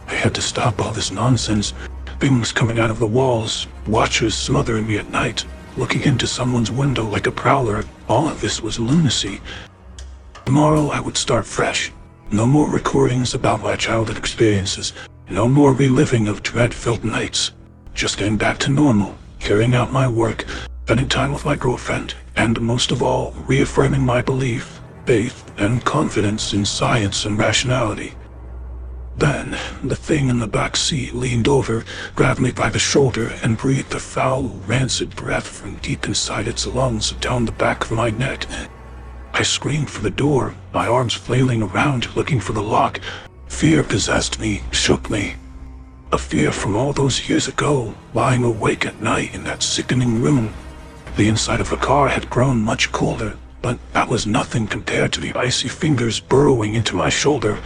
I had to stop all this nonsense. Things coming out of the walls, watchers smothering me at night, looking into someone's window like a prowler. All of this was lunacy. Tomorrow I would start fresh. No more recordings about my childhood experiences. No more reliving of dread-filled nights. Just getting back to normal, carrying out my work, spending time with my girlfriend, and most of all, reaffirming my belief, faith, and confidence in science and rationality. Then, the thing in the back seat leaned over, grabbed me by the shoulder, and breathed a foul, rancid breath from deep inside its lungs down the back of my neck. I screamed for the door, my arms flailing around, looking for the lock. Fear possessed me, shook me. A fear from all those years ago, lying awake at night in that sickening room. The inside of the car had grown much colder, but that was nothing compared to the icy fingers burrowing into my shoulder.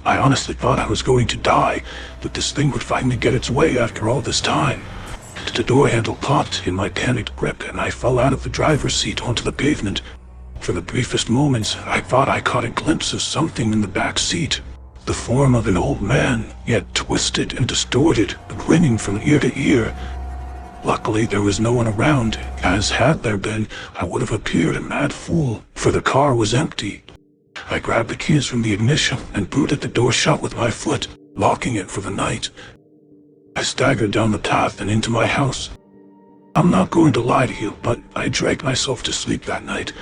I honestly thought I was going to die, that this thing would finally get its way after all this time. The door handle popped in my panicked grip, and I fell out of the driver's seat onto the pavement. For the briefest moments, I thought I caught a glimpse of something in the back seat. The form of an old man, yet twisted and distorted, grinning from ear to ear. Luckily, there was no one around, as had there been, I would have appeared a mad fool, for the car was empty. I grabbed the keys from the ignition and booted the door shut with my foot, locking it for the night. I staggered down the path and into my house. I'm not going to lie to you, but I dragged myself to sleep that night.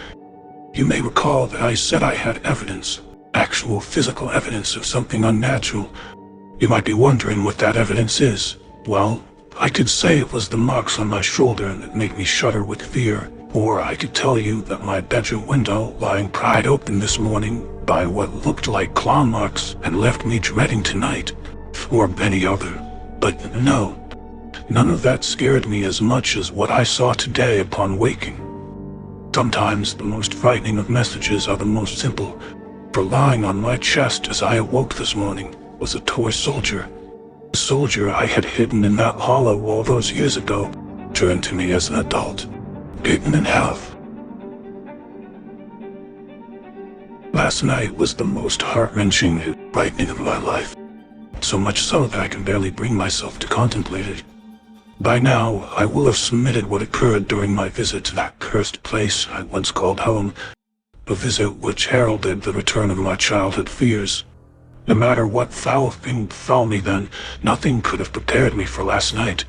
You may recall that I said I had evidence, actual physical evidence of something unnatural. You might be wondering what that evidence is. Well, I could say it was the marks on my shoulder that make me shudder with fear. Or I could tell you that my bedroom window, lying pried open this morning by what looked like claw marks, had left me dreading tonight, or any other. But no, none of that scared me as much as what I saw today upon waking. Sometimes the most frightening of messages are the most simple. For lying on my chest as I awoke this morning was a toy soldier. The soldier I had hidden in that hollow all those years ago turned to me as an adult. Bitten in half. Last night was the most heart-wrenching and frightening of my life. So much so that I can barely bring myself to contemplate it. By now, I will have submitted what occurred during my visit to that cursed place I once called home. A visit which heralded the return of my childhood fears. No matter what foul thing befell me then, nothing could have prepared me for last night.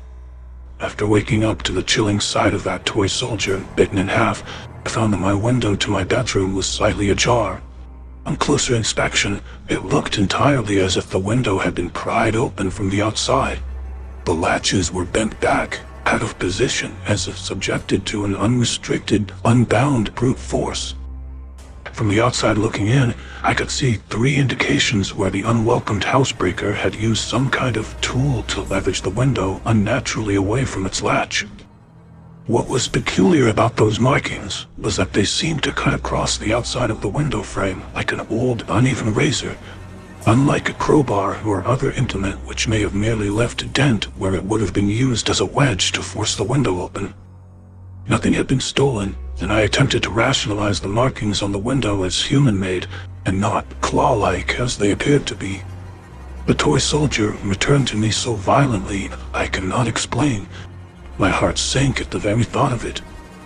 After waking up to the chilling sight of that toy soldier, bitten in half, I found that my window to my bedroom was slightly ajar. On closer inspection, it looked entirely as if the window had been pried open from the outside. The latches were bent back, out of position, as if subjected to an unrestricted, unbound brute force. From the outside looking in, I could see 3 indications where the unwelcomed housebreaker had used some kind of tool to leverage the window unnaturally away from its latch. What was peculiar about those markings was that they seemed to cut across the outside of the window frame like an old, uneven razor, unlike a crowbar or other implement which may have merely left a dent where it would have been used as a wedge to force the window open. Nothing had been stolen, and I attempted to rationalize the markings on the window as human-made, and not claw-like as they appeared to be. The toy soldier returned to me so violently, I cannot explain. My heart sank at the very thought of it.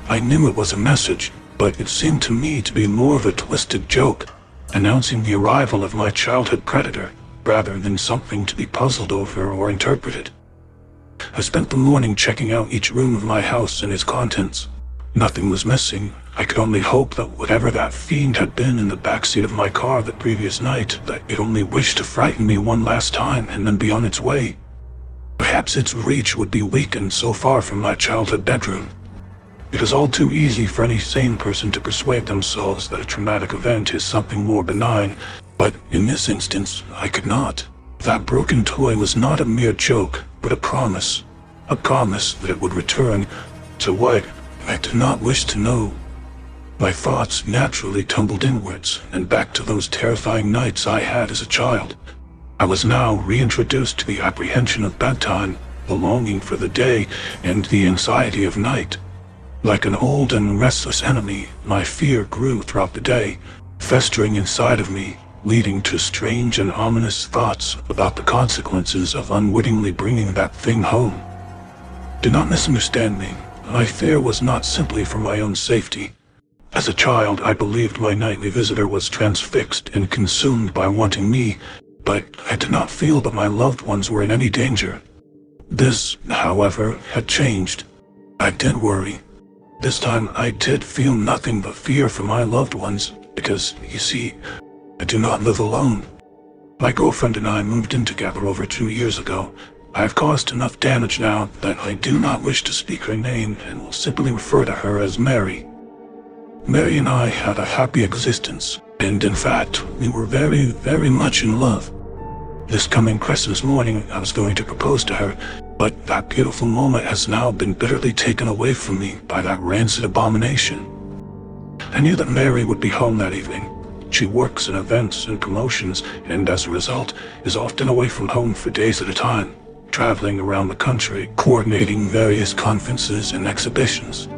I knew it was a message, but it seemed to me to be more of a twisted joke, announcing the arrival of my childhood predator, rather than something to be puzzled over or interpreted. I spent the morning checking out each room of my house and its contents. Nothing was missing. I could only hope that whatever that fiend had been in the backseat of my car that previous night, that it only wished to frighten me one last time and then be on its way. Perhaps its reach would be weakened so far from my childhood bedroom. It is all too easy for any sane person to persuade themselves that a traumatic event is something more benign, but in this instance, I could not. That broken toy was not a mere joke, but a promise that it would return to what I did not wish to know. My thoughts naturally tumbled inwards and back to those terrifying nights I had as a child. I was now reintroduced to the apprehension of bedtime, the longing for the day, and the anxiety of night. Like an old and restless enemy, my fear grew throughout the day, festering inside of me, leading to strange and ominous thoughts about the consequences of unwittingly bringing that thing home. Do not misunderstand me. My fear was not simply for my own safety. As a child, I believed my nightly visitor was transfixed and consumed by wanting me, but I did not feel that my loved ones were in any danger. This, however, had changed. I did worry. This time, I did feel nothing but fear for my loved ones, because, you see, I do not live alone. My girlfriend and I moved in together over 2 years ago. I have caused enough damage now that I do not wish to speak her name and will simply refer to her as Mary. Mary and I had a happy existence, and in fact, we were very, very much in love. This coming Christmas morning, I was going to propose to her, but that beautiful moment has now been bitterly taken away from me by that rancid abomination. I knew that Mary would be home that evening. She works in events and promotions, and as a result, is often away from home for days at a time, traveling around the country, coordinating various conferences and exhibitions.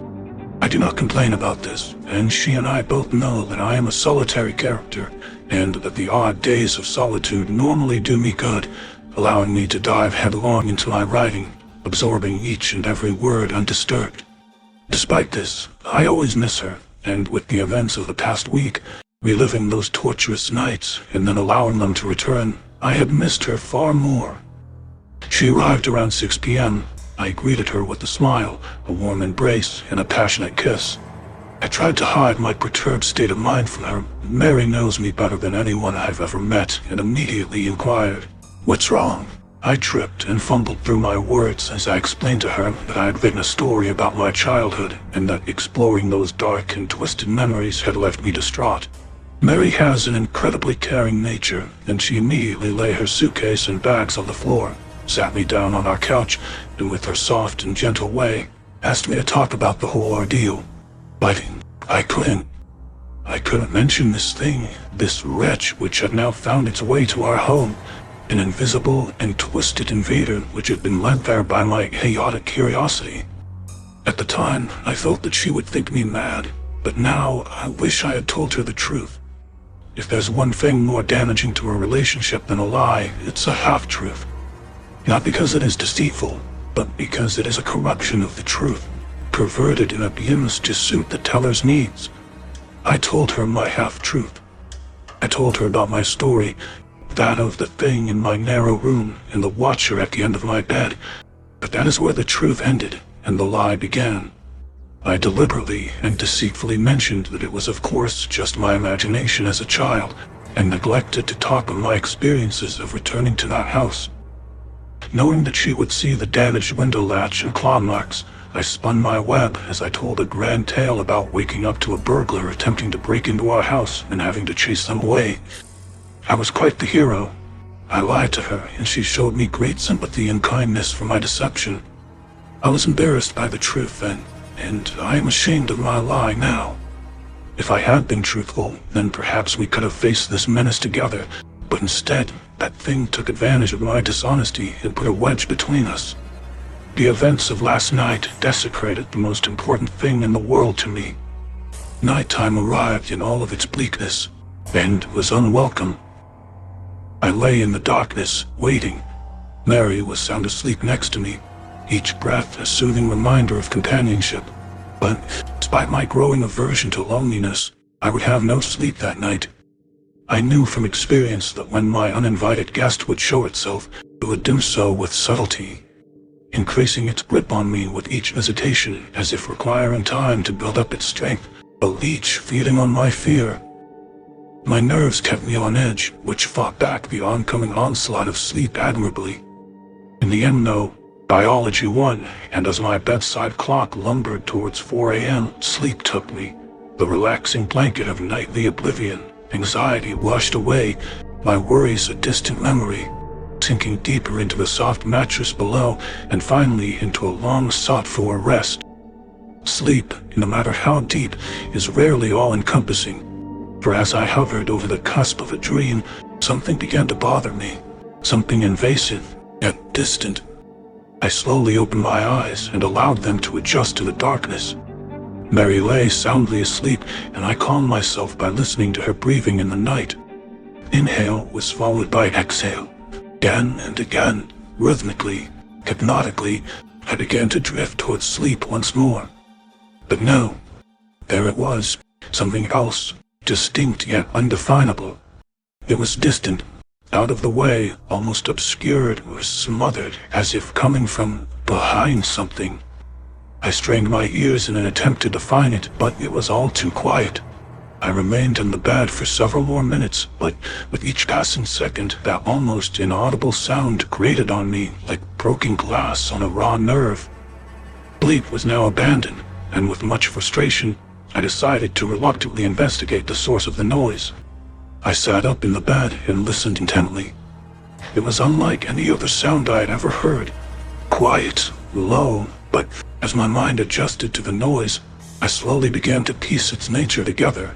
I do not complain about this, and she and I both know that I am a solitary character, and that the odd days of solitude normally do me good, allowing me to dive headlong into my writing, absorbing each and every word undisturbed. Despite this, I always miss her, and with the events of the past week, reliving those torturous nights and then allowing them to return, I had missed her far more. She arrived around 6 p.m. I greeted her with a smile, a warm embrace, and a passionate kiss. I tried to hide my perturbed state of mind from her. Mary knows me better than anyone I've ever met, and immediately inquired, "What's wrong?" I tripped and fumbled through my words as I explained to her that I had written a story about my childhood, and that exploring those dark and twisted memories had left me distraught. Mary has an incredibly caring nature, and she immediately laid her suitcase and bags on the floor, sat me down on our couch, and with her soft and gentle way, asked me to talk about the whole ordeal. But I couldn't mention this thing, this wretch which had now found its way to our home, an invisible and twisted invader which had been led there by my chaotic curiosity. At the time, I felt that she would think me mad, but now I wish I had told her the truth. If there's one thing more damaging to a relationship than a lie, it's a half-truth. Not because it is deceitful, but because it is a corruption of the truth, perverted and abused to suit the teller's needs. I told her my half-truth. I told her about my story, that of the thing in my narrow room and the watcher at the end of my bed, but that is where the truth ended and the lie began. I deliberately and deceitfully mentioned that it was of course just my imagination as a child, and neglected to talk of my experiences of returning to that house. Knowing that she would see the damaged window latch and claw marks, I spun my web as I told a grand tale about waking up to a burglar attempting to break into our house and having to chase them away. I was quite the hero. I lied to her, and she showed me great sympathy and kindness for my deception. I was embarrassed by the truth then, and I am ashamed of my lie now. If I had been truthful, then perhaps we could have faced this menace together, but instead, that thing took advantage of my dishonesty and put a wedge between us. The events of last night desecrated the most important thing in the world to me. Nighttime arrived in all of its bleakness, and was unwelcome. I lay in the darkness, waiting. Mary was sound asleep next to me, each breath a soothing reminder of companionship. But, despite my growing aversion to loneliness, I would have no sleep that night. I knew from experience that when my uninvited guest would show itself, it would do so with subtlety, increasing its grip on me with each visitation, as if requiring time to build up its strength, a leech feeding on my fear. My nerves kept me on edge, which fought back the oncoming onslaught of sleep admirably. In the end, though, biology won, and as my bedside clock lumbered towards 4 a.m., sleep took me. The relaxing blanket of nightly oblivion, anxiety washed away, my worries a distant memory, sinking deeper into the soft mattress below, and finally into a long-sought-for rest. Sleep, no matter how deep, is rarely all-encompassing. For as I hovered over the cusp of a dream, something began to bother me, something invasive, yet distant. I slowly opened my eyes and allowed them to adjust to the darkness. Mary lay soundly asleep, and I calmed myself by listening to her breathing in the night. Inhale was followed by exhale. Again and again, rhythmically, hypnotically, I began to drift towards sleep once more. But no, there it was, something else, distinct yet undefinable. It was distant, out of the way, almost obscured or smothered, as if coming from behind something. I strained my ears in an attempt to define it, but it was all too quiet. I remained in the bed for several more minutes, but with each passing second, that almost inaudible sound grated on me like broken glass on a raw nerve. Sleep was now abandoned, and with much frustration, I decided to reluctantly investigate the source of the noise. I sat up in the bed and listened intently. It was unlike any other sound I had ever heard. Quiet, low, but as my mind adjusted to the noise, I slowly began to piece its nature together.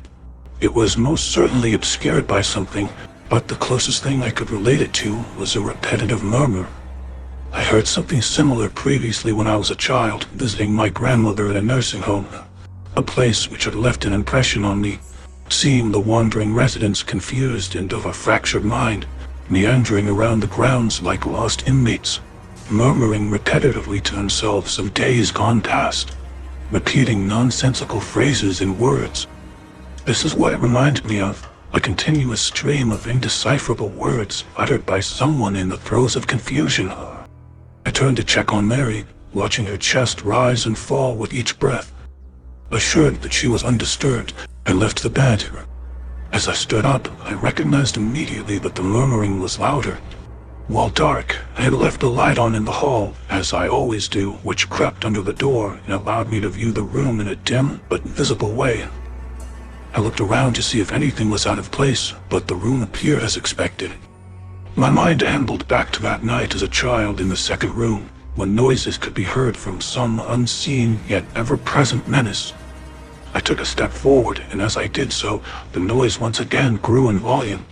It was most certainly obscured by something, but the closest thing I could relate it to was a repetitive murmur. I heard something similar previously when I was a child, visiting my grandmother at a nursing home, a place which had left an impression on me, seeing the wandering residents confused and of a fractured mind, meandering around the grounds like lost inmates, murmuring repetitively to themselves of days gone past, repeating nonsensical phrases and words. This is what it reminded me of, a continuous stream of indecipherable words uttered by someone in the throes of confusion. I turned to check on Mary, watching her chest rise and fall with each breath. Assured that she was undisturbed, I left the bed. As I stood up, I recognized immediately that the murmuring was louder. While dark, I had left the light on in the hall, as I always do, which crept under the door and allowed me to view the room in a dim but visible way. I looked around to see if anything was out of place, but the room appeared as expected. My mind ambled back to that night as a child in the second room, when noises could be heard from some unseen yet ever-present menace. I took a step forward, and as I did so, the noise once again grew in volume.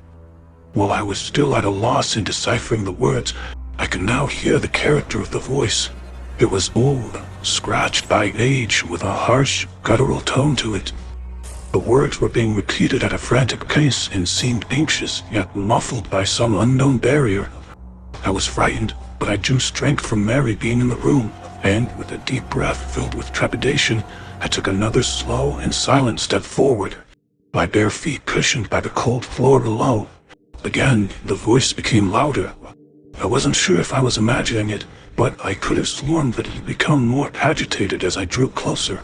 While I was still at a loss in deciphering the words, I could now hear the character of the voice. It was old, scratched by age, with a harsh, guttural tone to it. The words were being repeated at a frantic pace and seemed anxious, yet muffled by some unknown barrier. I was frightened, but I drew strength from Mary being in the room, and with a deep breath filled with trepidation, I took another slow and silent step forward, my bare feet cushioned by the cold floor below. Again, the voice became louder. I wasn't sure if I was imagining it, but I could have sworn that it had become more agitated as I drew closer.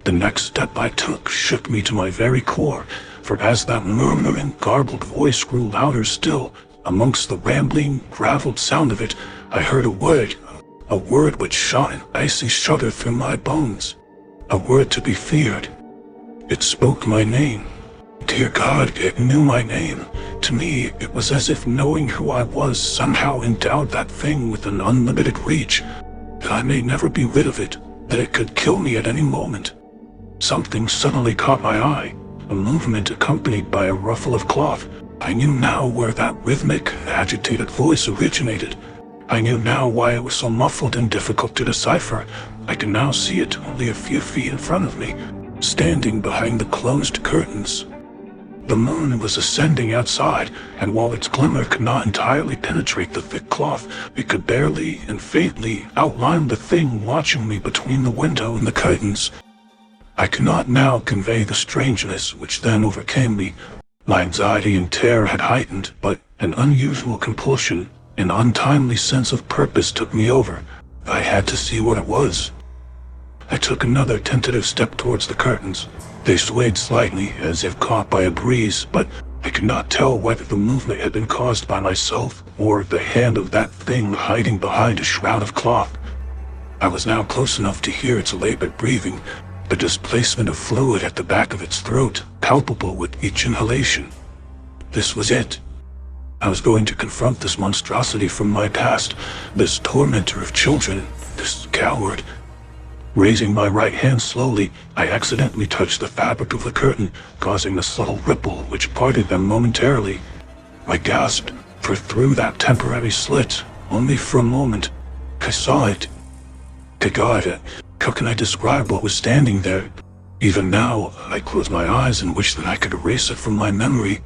The next step I took shook me to my very core, for as that murmuring, garbled voice grew louder still, amongst the rambling, graveled sound of it, I heard a word which shot an icy shudder through my bones, a word to be feared. It spoke my name. Dear God, it knew my name. To me, it was as if knowing who I was somehow endowed that thing with an unlimited reach, that I may never be rid of it, that it could kill me at any moment. Something suddenly caught my eye, a movement accompanied by a ruffle of cloth. I knew now where that rhythmic, agitated voice originated. I knew now why it was so muffled and difficult to decipher. I could now see it only a few feet in front of me, standing behind the closed curtains. The moon was ascending outside, and while its glimmer could not entirely penetrate the thick cloth, it could barely and faintly outline the thing watching me between the window and the curtains. I cannot now convey the strangeness which then overcame me. My anxiety and terror had heightened, but an unusual compulsion, an untimely sense of purpose took me over. I had to see what it was. I took another tentative step towards the curtains. They swayed slightly, as if caught by a breeze, but I could not tell whether the movement had been caused by myself or the hand of that thing hiding behind a shroud of cloth. I was now close enough to hear its labored breathing, the displacement of fluid at the back of its throat, palpable with each inhalation. This was it. I was going to confront this monstrosity from my past, this tormentor of children, this coward. Raising my right hand slowly, I accidentally touched the fabric of the curtain, causing a subtle ripple which parted them momentarily. I gasped, for through that temporary slit, only for a moment, I saw it. Good God, how can I describe what was standing there? Even now, I close my eyes and wish that I could erase it from my memory.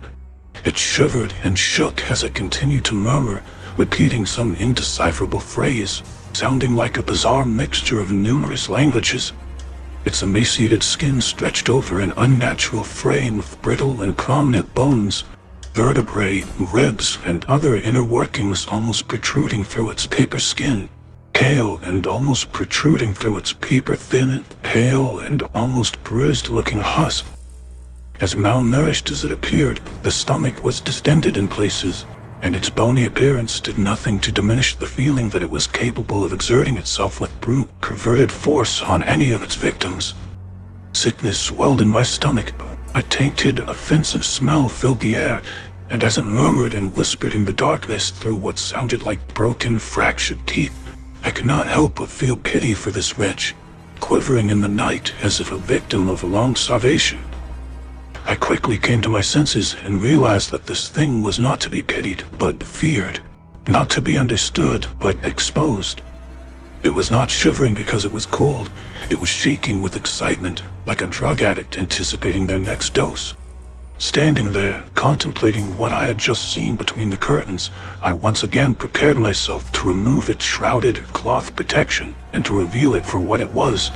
It shivered and shook as it continued to murmur, repeating some indecipherable phrase, sounding like a bizarre mixture of numerous languages. Its emaciated skin stretched over an unnatural frame of brittle and prominent bones, vertebrae, ribs, and other inner workings almost protruding through its paper skin. Pale and almost protruding through its paper-thin, pale and almost bruised-looking husk. As malnourished as it appeared, the stomach was distended in places, and its bony appearance did nothing to diminish the feeling that it was capable of exerting itself with brute, perverted force on any of its victims. Sickness swelled in my stomach. A tainted, offensive smell filled the air, and as it murmured and whispered in the darkness through what sounded like broken, fractured teeth, I could not help but feel pity for this wretch, quivering in the night as if a victim of a long starvation. I quickly came to my senses and realized that this thing was not to be pitied, but feared. Not to be understood, but exposed. It was not shivering because it was cold. It was shaking with excitement, like a drug addict anticipating their next dose. Standing there, contemplating what I had just seen between the curtains, I once again prepared myself to remove its shrouded cloth protection and to reveal it for what it was.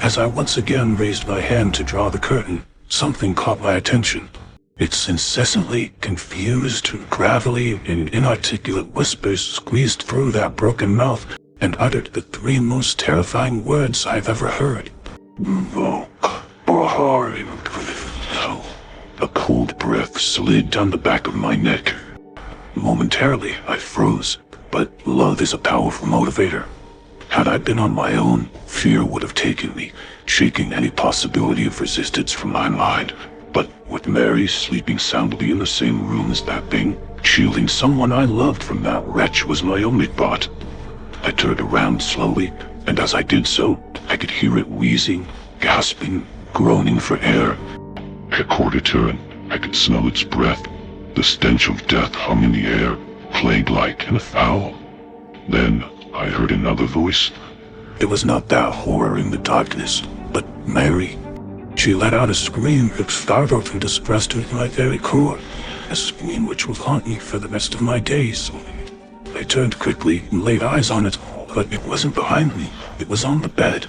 As I once again raised my hand to draw the curtain, something caught my attention. Its incessantly confused, gravelly, and inarticulate whispers squeezed through that broken mouth and uttered the three most terrifying words I've ever heard. A cold breath slid down the back of my neck. Momentarily, I froze, but love is a powerful motivator. Had I been on my own, fear would have taken me, shaking any possibility of resistance from my mind. But with Mary sleeping soundly in the same room as that thing, shielding someone I loved from that wretch was my only thought. I turned around slowly, and as I did so, I could hear it wheezing, gasping, groaning for air. I caught it turn. I could smell its breath. The stench of death hung in the air, plague-like and foul. Then I heard another voice. It was not that horror in the darkness, but Mary. She let out a scream that startled and distressed me to my very core, a scream which will haunt me for the rest of my days. I turned quickly and laid eyes on it, but it wasn't behind me. It was on the bed.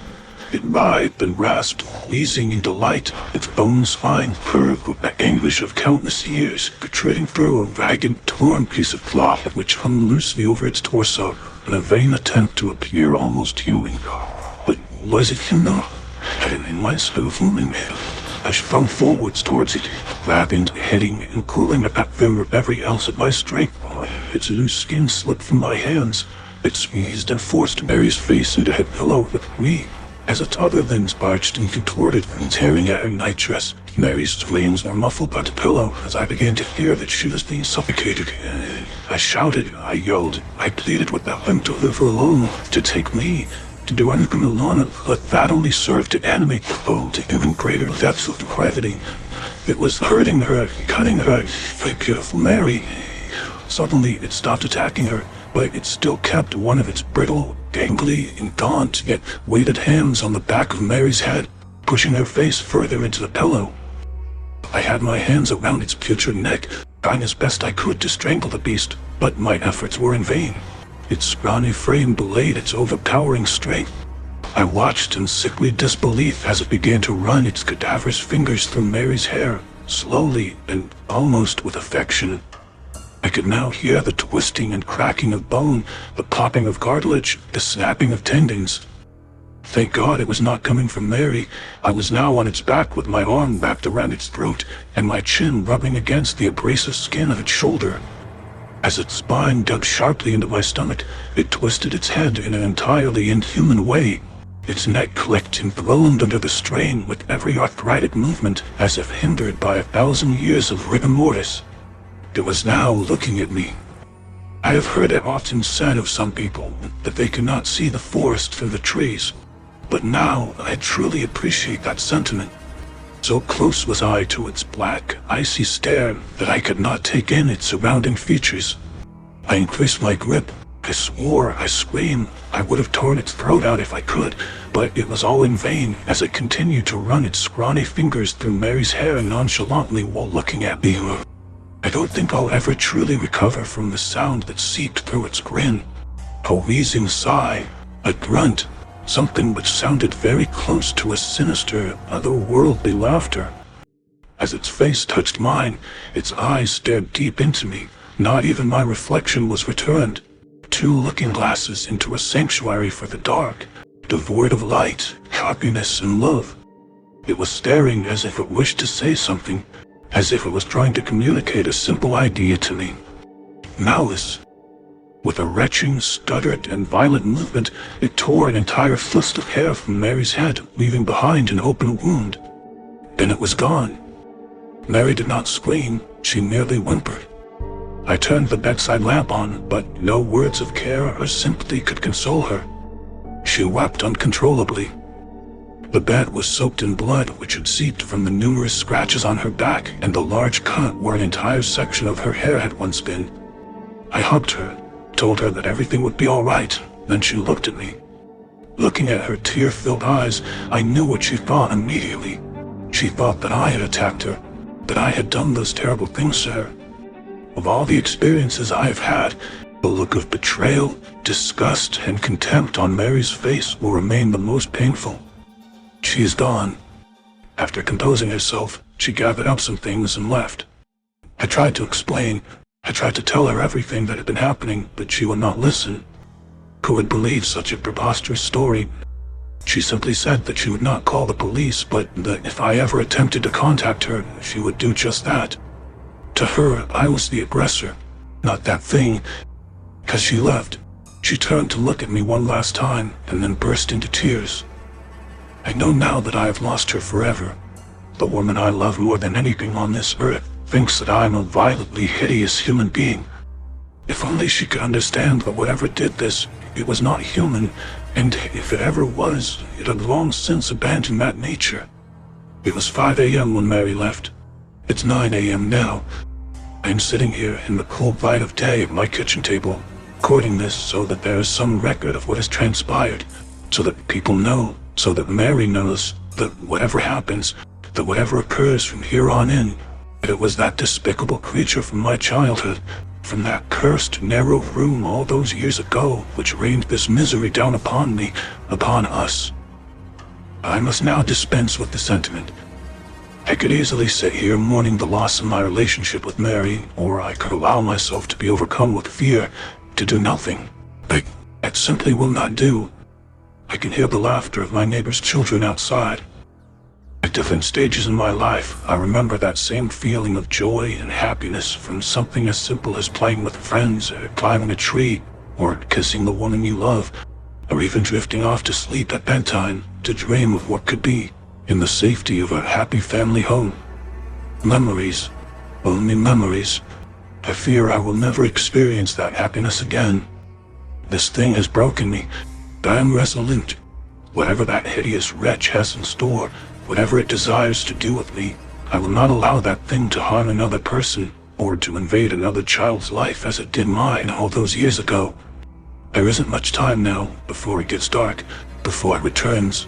It writhed and rasped, wheezing in delight, its bones fine, purred with the anguish of countless years, protruding through a ragged, torn piece of cloth which hung loosely over its torso, in a vain attempt to appear almost human. But was it enough? And in my stifling hand, I sprung forwards towards it, grabbing, heading, and pulling at that finger every ounce of my strength. Its loose skin slipped from my hands. It squeezed and forced Mary's face into her pillow with me. As its other limbs barged and contorted, tearing at her nightdress, Mary's screams were muffled by the pillow as I began to fear that she was being suffocated. I shouted, I yelled, I pleaded with them to leave her alone, to take me, to do anything alone, but that only served to animate the foe to even greater depths of depravity. It was hurting her, cutting her, my beautiful Mary. Suddenly, it stopped attacking her, but it still kept one of its brittle, gangly, and gaunt, yet weighted hands on the back of Mary's head, pushing her face further into the pillow. I had my hands around its putrid neck, trying as best I could to strangle the beast, but my efforts were in vain. Its scrawny frame belayed its overpowering strength. I watched in sickly disbelief as it began to run its cadaverous fingers through Mary's hair, slowly and almost with affection. I could now hear the twisting and cracking of bone, the popping of cartilage, the snapping of tendons. Thank God it was not coming from Mary. I was now on its back with my arm wrapped around its throat and my chin rubbing against the abrasive skin of its shoulder. As its spine dug sharply into my stomach, it twisted its head in an entirely inhuman way. Its neck clicked and groaned under the strain with every arthritic movement, as if hindered by 1,000 years of rigor mortis. It was now looking at me. I have heard it often said of some people that they cannot see the forest through the trees, but now I truly appreciate that sentiment. So close was I to its black, icy stare that I could not take in its surrounding features. I increased my grip. I swore, I screamed, I would have torn its throat out if I could, But it was all in vain as it continued to run its scrawny fingers through Mary's hair nonchalantly while looking at me. I don't think I'll ever truly recover from the sound that seeped through its grin. A wheezing sigh, a grunt, something which sounded very close to a sinister, otherworldly laughter. As its face touched mine, its eyes stared deep into me. Not even my reflection was returned. 2 looking glasses into a sanctuary for the dark, devoid of light, happiness, and love. It was staring as if it wished to say something, as if it was trying to communicate a simple idea to me. Malice. With a retching, stuttered, and violent movement, it tore an entire fist of hair from Mary's head, leaving behind an open wound. Then it was gone. Mary did not scream, she merely whimpered. I turned the bedside lamp on, but no words of care or sympathy could console her. She wept uncontrollably. The bed was soaked in blood which had seeped from the numerous scratches on her back and the large cut where an entire section of her hair had once been. I hugged her, told her that everything would be all right, then she looked at me. Looking at her tear-filled eyes, I knew what she thought immediately. She thought that I had attacked her, that I had done those terrible things to her. Of all the experiences I have had, the look of betrayal, disgust, and contempt on Mary's face will remain the most painful. She is gone. After composing herself, she gathered up some things and left. I tried to explain. I tried to tell her everything that had been happening, but she would not listen. Who would believe such a preposterous story? She simply said that she would not call the police, but that if I ever attempted to contact her, she would do just that. To her, I was the aggressor, not that thing. As she left, she turned to look at me one last time and then burst into tears. I know now that I have lost her forever. The woman I love more than anything on this earth thinks that I am a violently hideous human being. If only she could understand that whatever did this, it was not human, and if it ever was, it had long since abandoned that nature. It was 5 a.m. when Mary left. It's 9 a.m. now. I am sitting here in the cold light of day at my kitchen table, recording this so that there is some record of what has transpired, so that people know, so that Mary knows, that whatever happens, that whatever occurs from here on in, that it was that despicable creature from my childhood, from that cursed, narrow room all those years ago, which rained this misery down upon me, upon us. I must now dispense with the sentiment. I could easily sit here mourning the loss of my relationship with Mary, or I could allow myself to be overcome with fear, to do nothing. But that simply will not do. I can hear the laughter of my neighbor's children outside. At different stages in my life, I remember that same feeling of joy and happiness from something as simple as playing with friends, or climbing a tree, or kissing the woman you love, or even drifting off to sleep at bedtime to dream of what could be, in the safety of a happy family home. Memories, only memories. I fear I will never experience that happiness again. This thing has broken me. I am resolute. Whatever that hideous wretch has in store, whatever it desires to do with me, I will not allow that thing to harm another person, or to invade another child's life as it did mine all those years ago. There isn't much time now, before it gets dark, before it returns.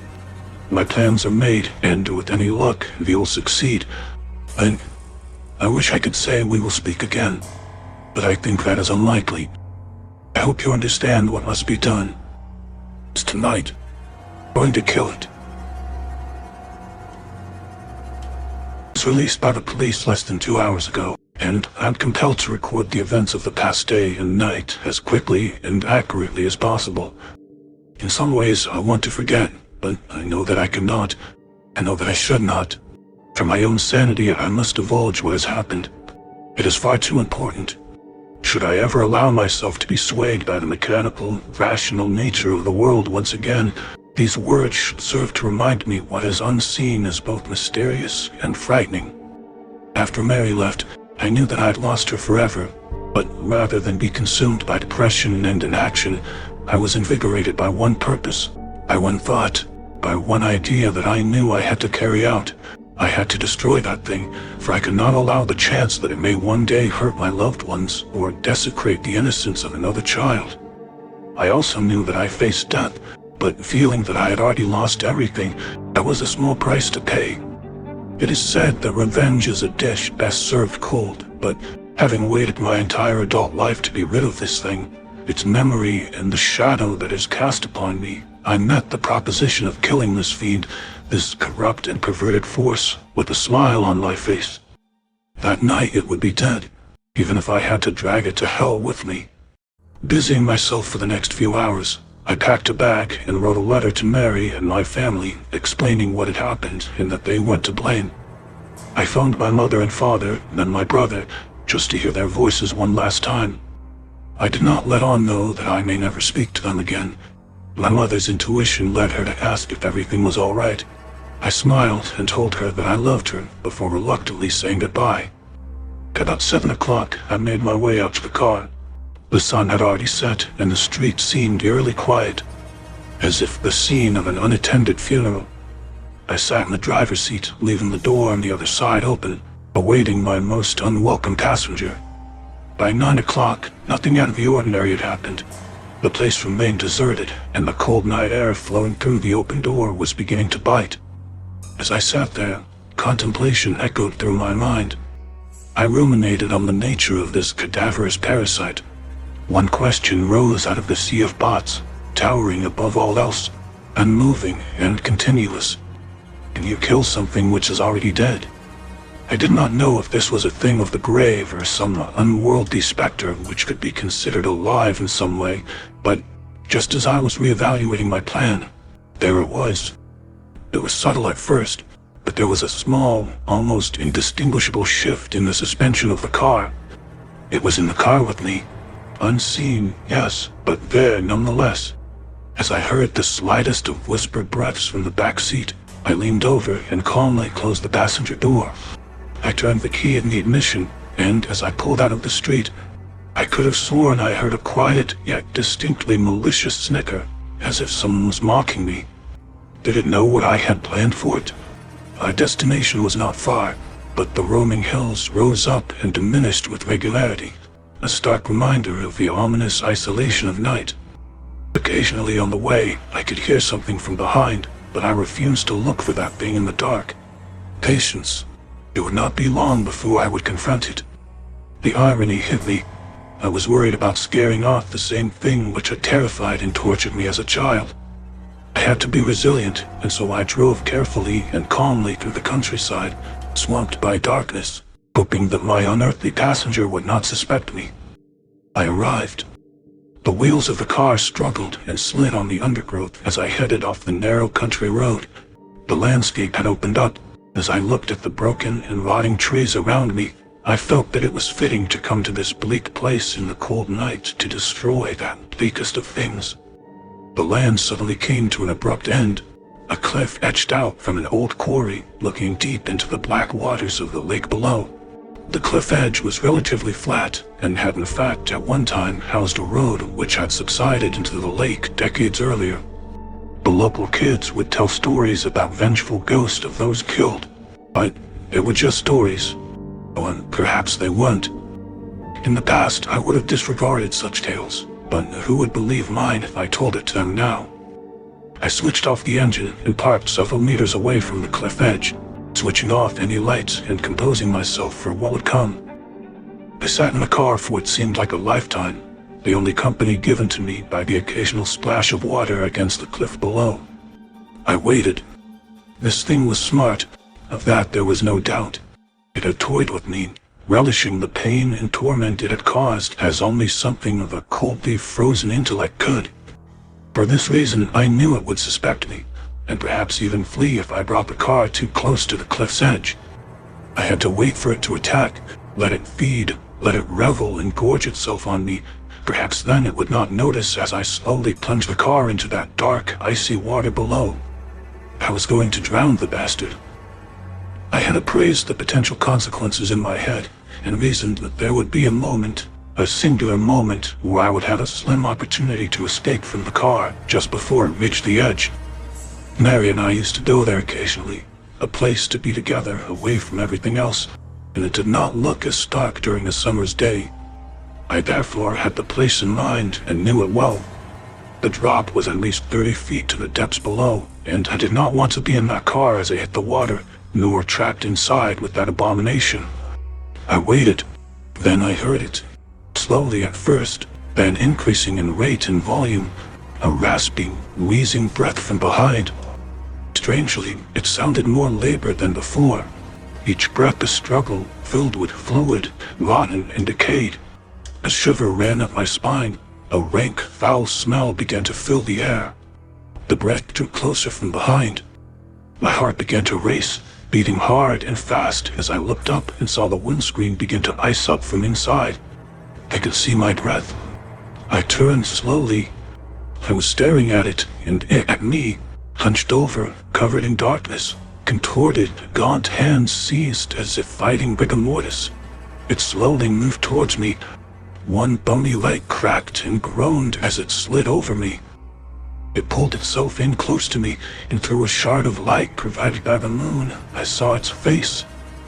My plans are made, and with any luck, we will succeed. And I wish I could say we will speak again, but I think that is unlikely. I hope you understand what must be done. It's tonight. I'm going to kill it. I was released by the police less than 2 hours ago, and I'm compelled to record the events of the past day and night as quickly and accurately as possible. In some ways, I want to forget, but I know that I cannot. I know that I should not. For my own sanity, I must divulge what has happened. It is far too important. Should I ever allow myself to be swayed by the mechanical, rational nature of the world once again, these words should serve to remind me what is unseen is both mysterious and frightening. After Mary left, I knew that I had lost her forever, but rather than be consumed by depression and inaction, I was invigorated by one purpose, by one thought, by one idea that I knew I had to carry out. I had to destroy that thing, for I could not allow the chance that it may one day hurt my loved ones or desecrate the innocence of another child. I also knew that I faced death, but feeling that I had already lost everything, that was a small price to pay. It is said that revenge is a dish best served cold, but having waited my entire adult life to be rid of this thing, its memory and the shadow that is cast upon me, I met the proposition of killing this fiend, this corrupt and perverted force, with a smile on my face. That night it would be dead, even if I had to drag it to hell with me. Busying myself for the next few hours, I packed a bag and wrote a letter to Mary and my family explaining what had happened and that they weren't to blame. I phoned my mother and father, then my brother, just to hear their voices one last time. I did not let on though that I may never speak to them again. My mother's intuition led her to ask if everything was all right. I smiled and told her that I loved her before reluctantly saying goodbye. At about 7 o'clock, I made my way out to the car. The sun had already set and the street seemed eerily quiet, as if the scene of an unattended funeral. I sat in the driver's seat, leaving the door on the other side open, awaiting my most unwelcome passenger. By 9 o'clock, nothing out of the ordinary had happened. The place remained deserted, and the cold night air flowing through the open door was beginning to bite. As I sat there, contemplation echoed through my mind. I ruminated on the nature of this cadaverous parasite. One question rose out of the sea of bots, towering above all else, unmoving and continuous. Can you kill something which is already dead? I did not know if this was a thing of the grave or some unworldly specter which could be considered alive in some way, but just as I was reevaluating my plan, there it was. It was subtle at first, but there was a small, almost indistinguishable shift in the suspension of the car. It was in the car with me. Unseen, yes, but there nonetheless. As I heard the slightest of whispered breaths from the back seat, I leaned over and calmly closed the passenger door. I turned the key in the ignition, and as I pulled out of the street, I could have sworn I heard a quiet yet distinctly malicious snicker, as if someone was mocking me. Did it know what I had planned for it? Our destination was not far, but the roaming hills rose up and diminished with regularity, a stark reminder of the ominous isolation of night. Occasionally on the way, I could hear something from behind, but I refused to look for that thing in the dark. Patience. It would not be long before I would confront it. The irony hit me. I was worried about scaring off the same thing which had terrified and tortured me as a child. I had to be resilient, and so I drove carefully and calmly through the countryside, swamped by darkness, hoping that my unearthly passenger would not suspect me. I arrived. The wheels of the car struggled and slid on the undergrowth as I headed off the narrow country road. The landscape had opened up. As I looked at the broken and rotting trees around me, I felt that it was fitting to come to this bleak place in the cold night to destroy that bleakest of things. The land suddenly came to an abrupt end. A cliff etched out from an old quarry, looking deep into the black waters of the lake below. The cliff edge was relatively flat, and had in fact at one time housed a road which had subsided into the lake decades earlier. The local kids would tell stories about vengeful ghosts of those killed, but they were just stories. And perhaps they weren't. In the past, I would have disregarded such tales, but who would believe mine if I told it to them now? I switched off the engine and parked several meters away from the cliff edge, switching off any lights and composing myself for what would come. I sat in the car for what seemed like a lifetime, the only company given to me by the occasional splash of water against the cliff below. I waited. This thing was smart, of that there was no doubt. It had toyed with me, relishing the pain and torment it had caused as only something of a coldly frozen intellect could. For this reason, I knew it would suspect me, and perhaps even flee if I brought the car too close to the cliff's edge. I had to wait for it to attack, let it feed, let it revel and gorge itself on me. Perhaps then it would not notice as I slowly plunged the car into that dark, icy water below. I was going to drown the bastard. I had appraised the potential consequences in my head, and reasoned that there would be a moment, a singular moment, where I would have a slim opportunity to escape from the car just before it reached the edge. Mary and I used to go there occasionally, a place to be together away from everything else, and it did not look as dark during a summer's day. I therefore had the place in mind and knew it well. The drop was at least 30 feet to the depths below, and I did not want to be in that car as I hit the water, nor trapped inside with that abomination. I waited. Then I heard it. Slowly at first, then increasing in rate and volume. A rasping, wheezing breath from behind. Strangely, it sounded more labored than before. Each breath a struggle, filled with fluid, rotten and decayed. A shiver ran up my spine. A rank, foul smell began to fill the air. The breath drew closer from behind. My heart began to race, beating hard and fast as I looked up and saw the windscreen begin to ice up from inside. I could see my breath. I turned slowly. I was staring at it, and it at me, hunched over, covered in darkness, contorted, gaunt hands seized as if fighting rigor mortis. It slowly moved towards me. One bony leg cracked and groaned as it slid over me. It pulled itself in close to me, and through a shard of light provided by the moon, I saw its face.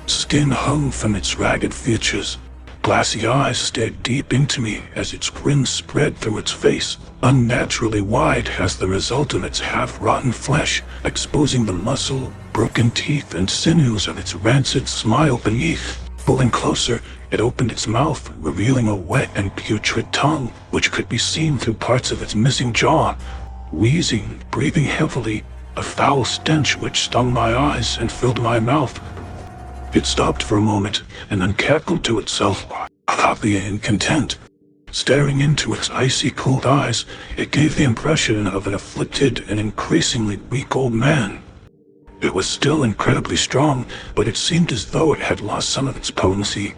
Skin hung from its ragged features. Glassy eyes stared deep into me as its grin spread through its face, unnaturally wide as the result of its half-rotten flesh, exposing the muscle, broken teeth, and sinews of its rancid smile beneath. Pulling closer, it opened its mouth, revealing a wet and putrid tongue, which could be seen through parts of its missing jaw. Wheezing, breathing heavily, a foul stench which stung my eyes and filled my mouth. It stopped for a moment, and then cackled to itself, happy and content. Staring into its icy cold eyes, it gave the impression of an afflicted and increasingly weak old man. It was still incredibly strong, but it seemed as though it had lost some of its potency.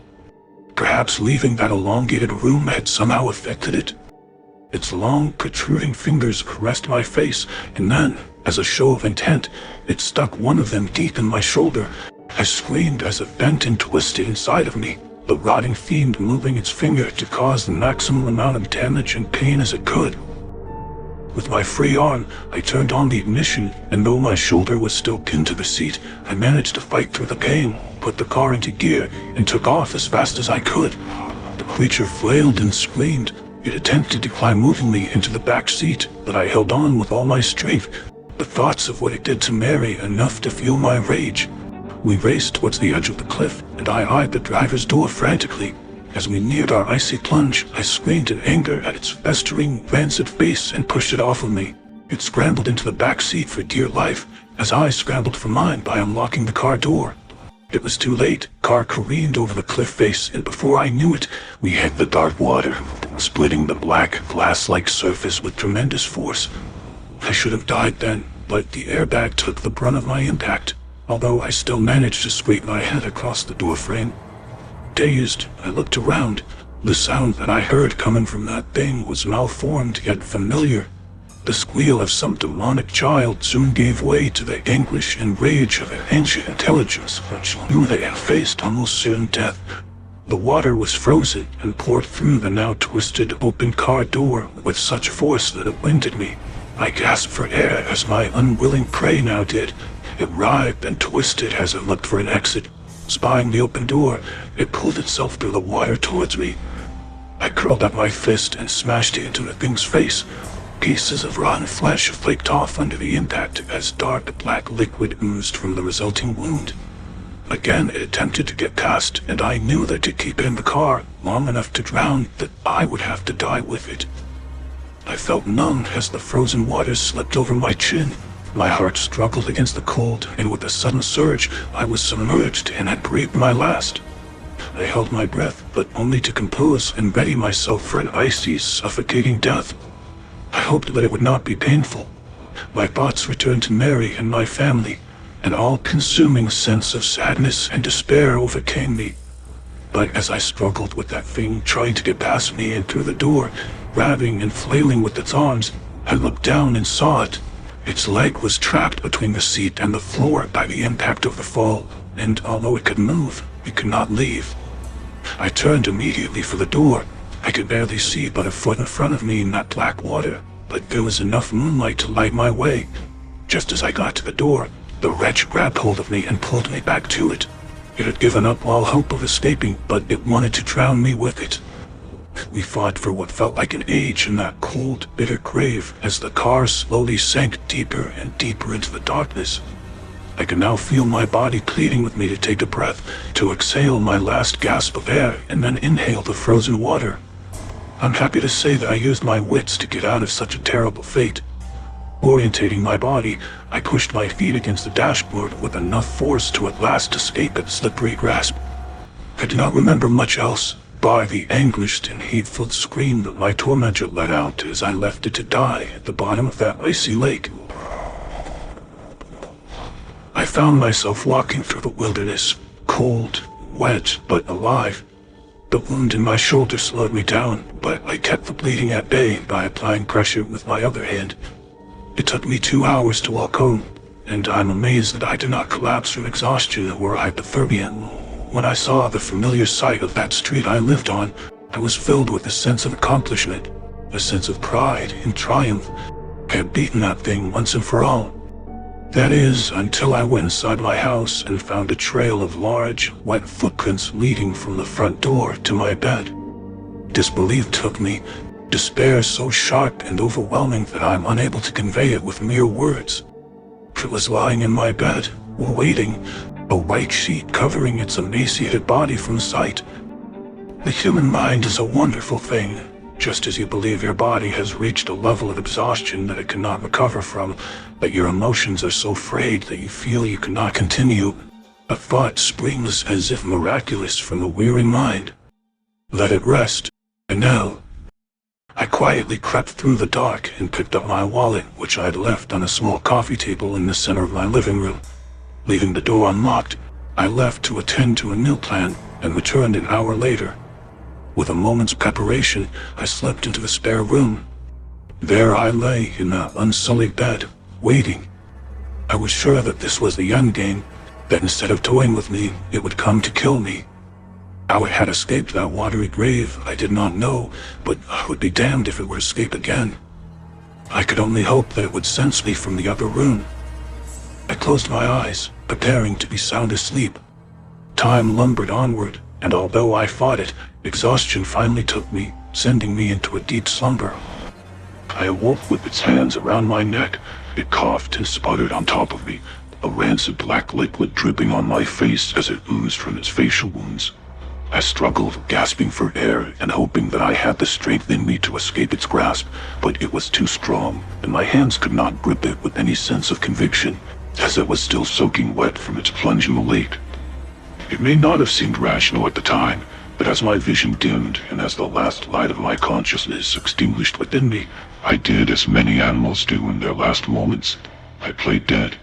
Perhaps leaving that elongated room had somehow affected it. Its long, protruding fingers caressed my face, and then, as a show of intent, it stuck one of them deep in my shoulder. I screamed as it bent and twisted inside of me, the rotting fiend moving its finger to cause the maximum amount of damage and pain as it could. With my free arm, I turned on the ignition, and though my shoulder was still pinned to the seat, I managed to fight through the pain, put the car into gear, and took off as fast as I could. The creature flailed and screamed. It attempted to climb movingly into the back seat, but I held on with all my strength. The thoughts of what it did to Mary enough to fuel my rage. We raced towards the edge of the cliff, and I eyed the driver's door frantically. As we neared our icy plunge, I screamed in anger at its festering, rancid face and pushed it off of me. It scrambled into the back seat for dear life, as I scrambled for mine by unlocking the car door. It was too late. Car careened over the cliff face, and before I knew it, we hit the dark water, splitting the black, glass-like surface with tremendous force. I should have died then, but the airbag took the brunt of my impact, although I still managed to scrape my head across the doorframe. Dazed, I looked around. The sound that I heard coming from that thing was malformed yet familiar. The squeal of some demonic child soon gave way to the anguish and rage of an ancient intelligence which knew they had faced almost certain death. The water was frozen and poured through the now twisted open car door with such force that it winded me. I gasped for air as my unwilling prey now did. It writhed and twisted as it looked for an exit. Spying the open door, it pulled itself through the water towards me. I curled up my fist and smashed it into the thing's face. Pieces of rotten flesh flaked off under the impact as dark black liquid oozed from the resulting wound. Again it attempted to get past, and I knew that to keep it in the car long enough to drown, that I would have to die with it. I felt numb as the frozen water slipped over my chin. My heart struggled against the cold, and with a sudden surge, I was submerged and had breathed my last. I held my breath, but only to compose and ready myself for an icy, suffocating death. I hoped that it would not be painful. My thoughts returned to Mary and my family. An all-consuming sense of sadness and despair overcame me. But as I struggled with that thing trying to get past me and through the door, grabbing and flailing with its arms, I looked down and saw it. Its leg was trapped between the seat and the floor by the impact of the fall, and although it could move, it could not leave. I turned immediately for the door. I could barely see but a foot in front of me in that black water, but there was enough moonlight to light my way. Just as I got to the door, the wretch grabbed hold of me and pulled me back to it. It had given up all hope of escaping, but it wanted to drown me with it. We fought for what felt like an age in that cold, bitter grave as the car slowly sank deeper and deeper into the darkness. I could now feel my body pleading with me to take a breath, to exhale my last gasp of air and then inhale the frozen water. I'm happy to say that I used my wits to get out of such a terrible fate. Orientating my body, I pushed my feet against the dashboard with enough force to at last escape its slippery grasp. I do not remember much else, bar the anguished and hateful scream that my tormentor let out as I left it to die at the bottom of that icy lake. I found myself walking through the wilderness, cold, wet, but alive. The wound in my shoulder slowed me down, but I kept the bleeding at bay by applying pressure with my other hand. It took me 2 hours to walk home, and I'm amazed that I did not collapse from exhaustion or hypothermia. When I saw the familiar sight of that street I lived on, I was filled with a sense of accomplishment, a sense of pride and triumph. I had beaten that thing once and for all. That is, until I went inside my house and found a trail of large, wet footprints leading from the front door to my bed. Disbelief took me, despair so sharp and overwhelming that I am unable to convey it with mere words. It was lying in my bed, waiting, a white sheet covering its emaciated body from sight. The human mind is a wonderful thing. Just as you believe your body has reached a level of exhaustion that it cannot recover from, that your emotions are so frayed that you feel you cannot continue, a thought springs as if miraculous from a weary mind. Let it rest, and now. I quietly crept through the dark and picked up my wallet, which I had left on a small coffee table in the center of my living room. Leaving the door unlocked, I left to attend to a meal plan and returned an hour later. With a moment's preparation, I slipped into the spare room. There I lay in the unsullied bed, waiting. I was sure that this was the end game, that instead of toying with me, it would come to kill me. How it had escaped that watery grave, I did not know, but I would be damned if it would escape again. I could only hope that it would sense me from the other room. I closed my eyes, preparing to be sound asleep. Time lumbered onward, and although I fought it, exhaustion finally took me, sending me into a deep slumber. I awoke with its hands around my neck. It coughed and sputtered on top of me, a rancid black liquid dripping on my face as it oozed from its facial wounds. I struggled, gasping for air and hoping that I had the strength in me to escape its grasp, but it was too strong, and my hands could not grip it with any sense of conviction, as it was still soaking wet from its plunge in the lake. It may not have seemed rational at the time, but as my vision dimmed and as the last light of my consciousness extinguished within me, I did as many animals do in their last moments. I played dead.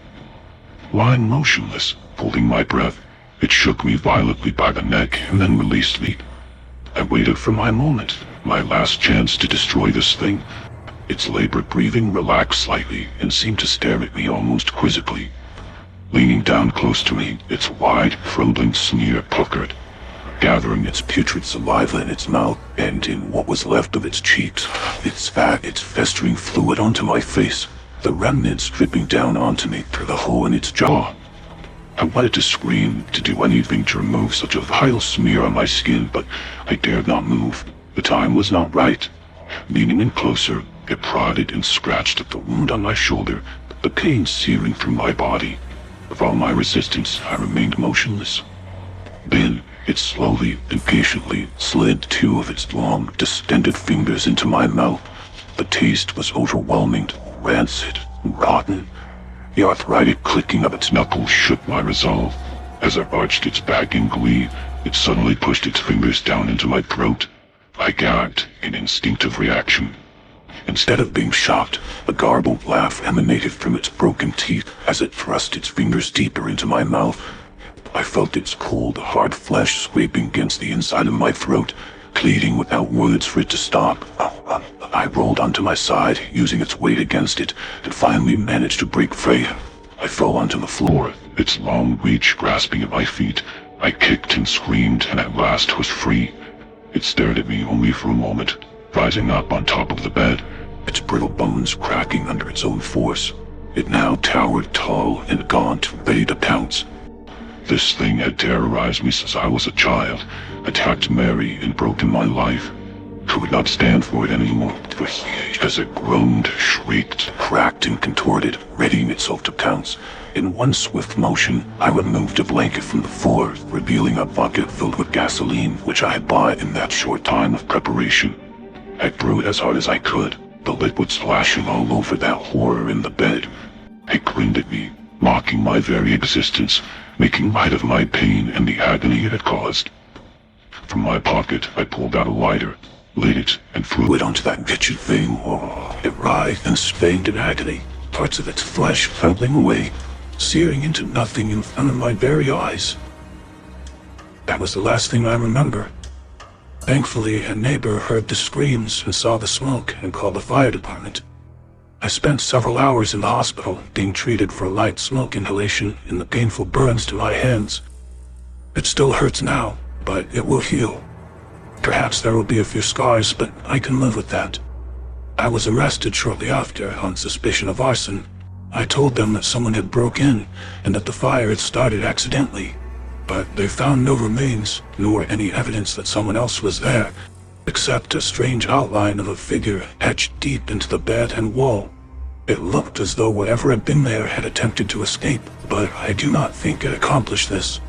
Lying motionless, holding my breath, it shook me violently by the neck and then released me. I waited for my moment, my last chance to destroy this thing. Its labored breathing relaxed slightly and seemed to stare at me almost quizzically. Leaning down close to me, its wide, frothing sneer puckered, gathering its putrid saliva in its mouth and in what was left of its cheeks, its festering fluid onto my face, the remnants dripping down onto me through the hole in its jaw. I wanted to scream, to do anything to remove such a vile smear on my skin, but I dared not move. The time was not right. Leaning in closer, it prodded and scratched at the wound on my shoulder, the pain searing through my body. With all my resistance, I remained motionless. Then, it slowly and patiently slid 2 of its long, distended fingers into my mouth. The taste was overwhelming, rancid, rotten. The arthritic clicking of its knuckles shook my resolve. As I arched its back in glee, it suddenly pushed its fingers down into my throat. I gagged in instinctive reaction. Instead of being shocked, a garbled laugh emanated from its broken teeth as it thrust its fingers deeper into my mouth. I felt its cold, hard flesh scraping against the inside of my throat, pleading without words for it to stop. I rolled onto my side, using its weight against it, and finally managed to break free. I fell onto the floor, its long reach grasping at my feet. I kicked and screamed, and at last was free. It stared at me only for a moment, rising up on top of the bed, its brittle bones cracking under its own force. It now towered tall and gaunt, ready to pounce. This thing had terrorized me since I was a child, attacked Mary and broken my life. could not stand for it anymore. As it groaned, shrieked, cracked, and contorted, readying itself to pounce. In one swift motion, I removed a blanket from the floor, revealing a bucket filled with gasoline, which I had bought in that short time of preparation. I threw it as hard as I could, the liquid splashing all over that horror in the bed. It grinned at me, mocking my very existence, making light of my pain and the agony it had caused. From my pocket, I pulled out a lighter, lit it, and threw it onto that wretched thing. Oh, it writhed and strained in agony, parts of its flesh falling away, searing into nothing in front of my very eyes. That was the last thing I remember. Thankfully, a neighbor heard the screams and saw the smoke and called the fire department. I spent several hours in the hospital being treated for light smoke inhalation and the painful burns to my hands. It still hurts now, but it will heal. Perhaps there will be a few scars, but I can live with that. I was arrested shortly after on suspicion of arson. I told them that someone had broke in and that the fire had started accidentally, but they found no remains, nor any evidence that someone else was there, except a strange outline of a figure etched deep into the bed and wall. It looked as though whatever had been there had attempted to escape, but I do not think it accomplished this.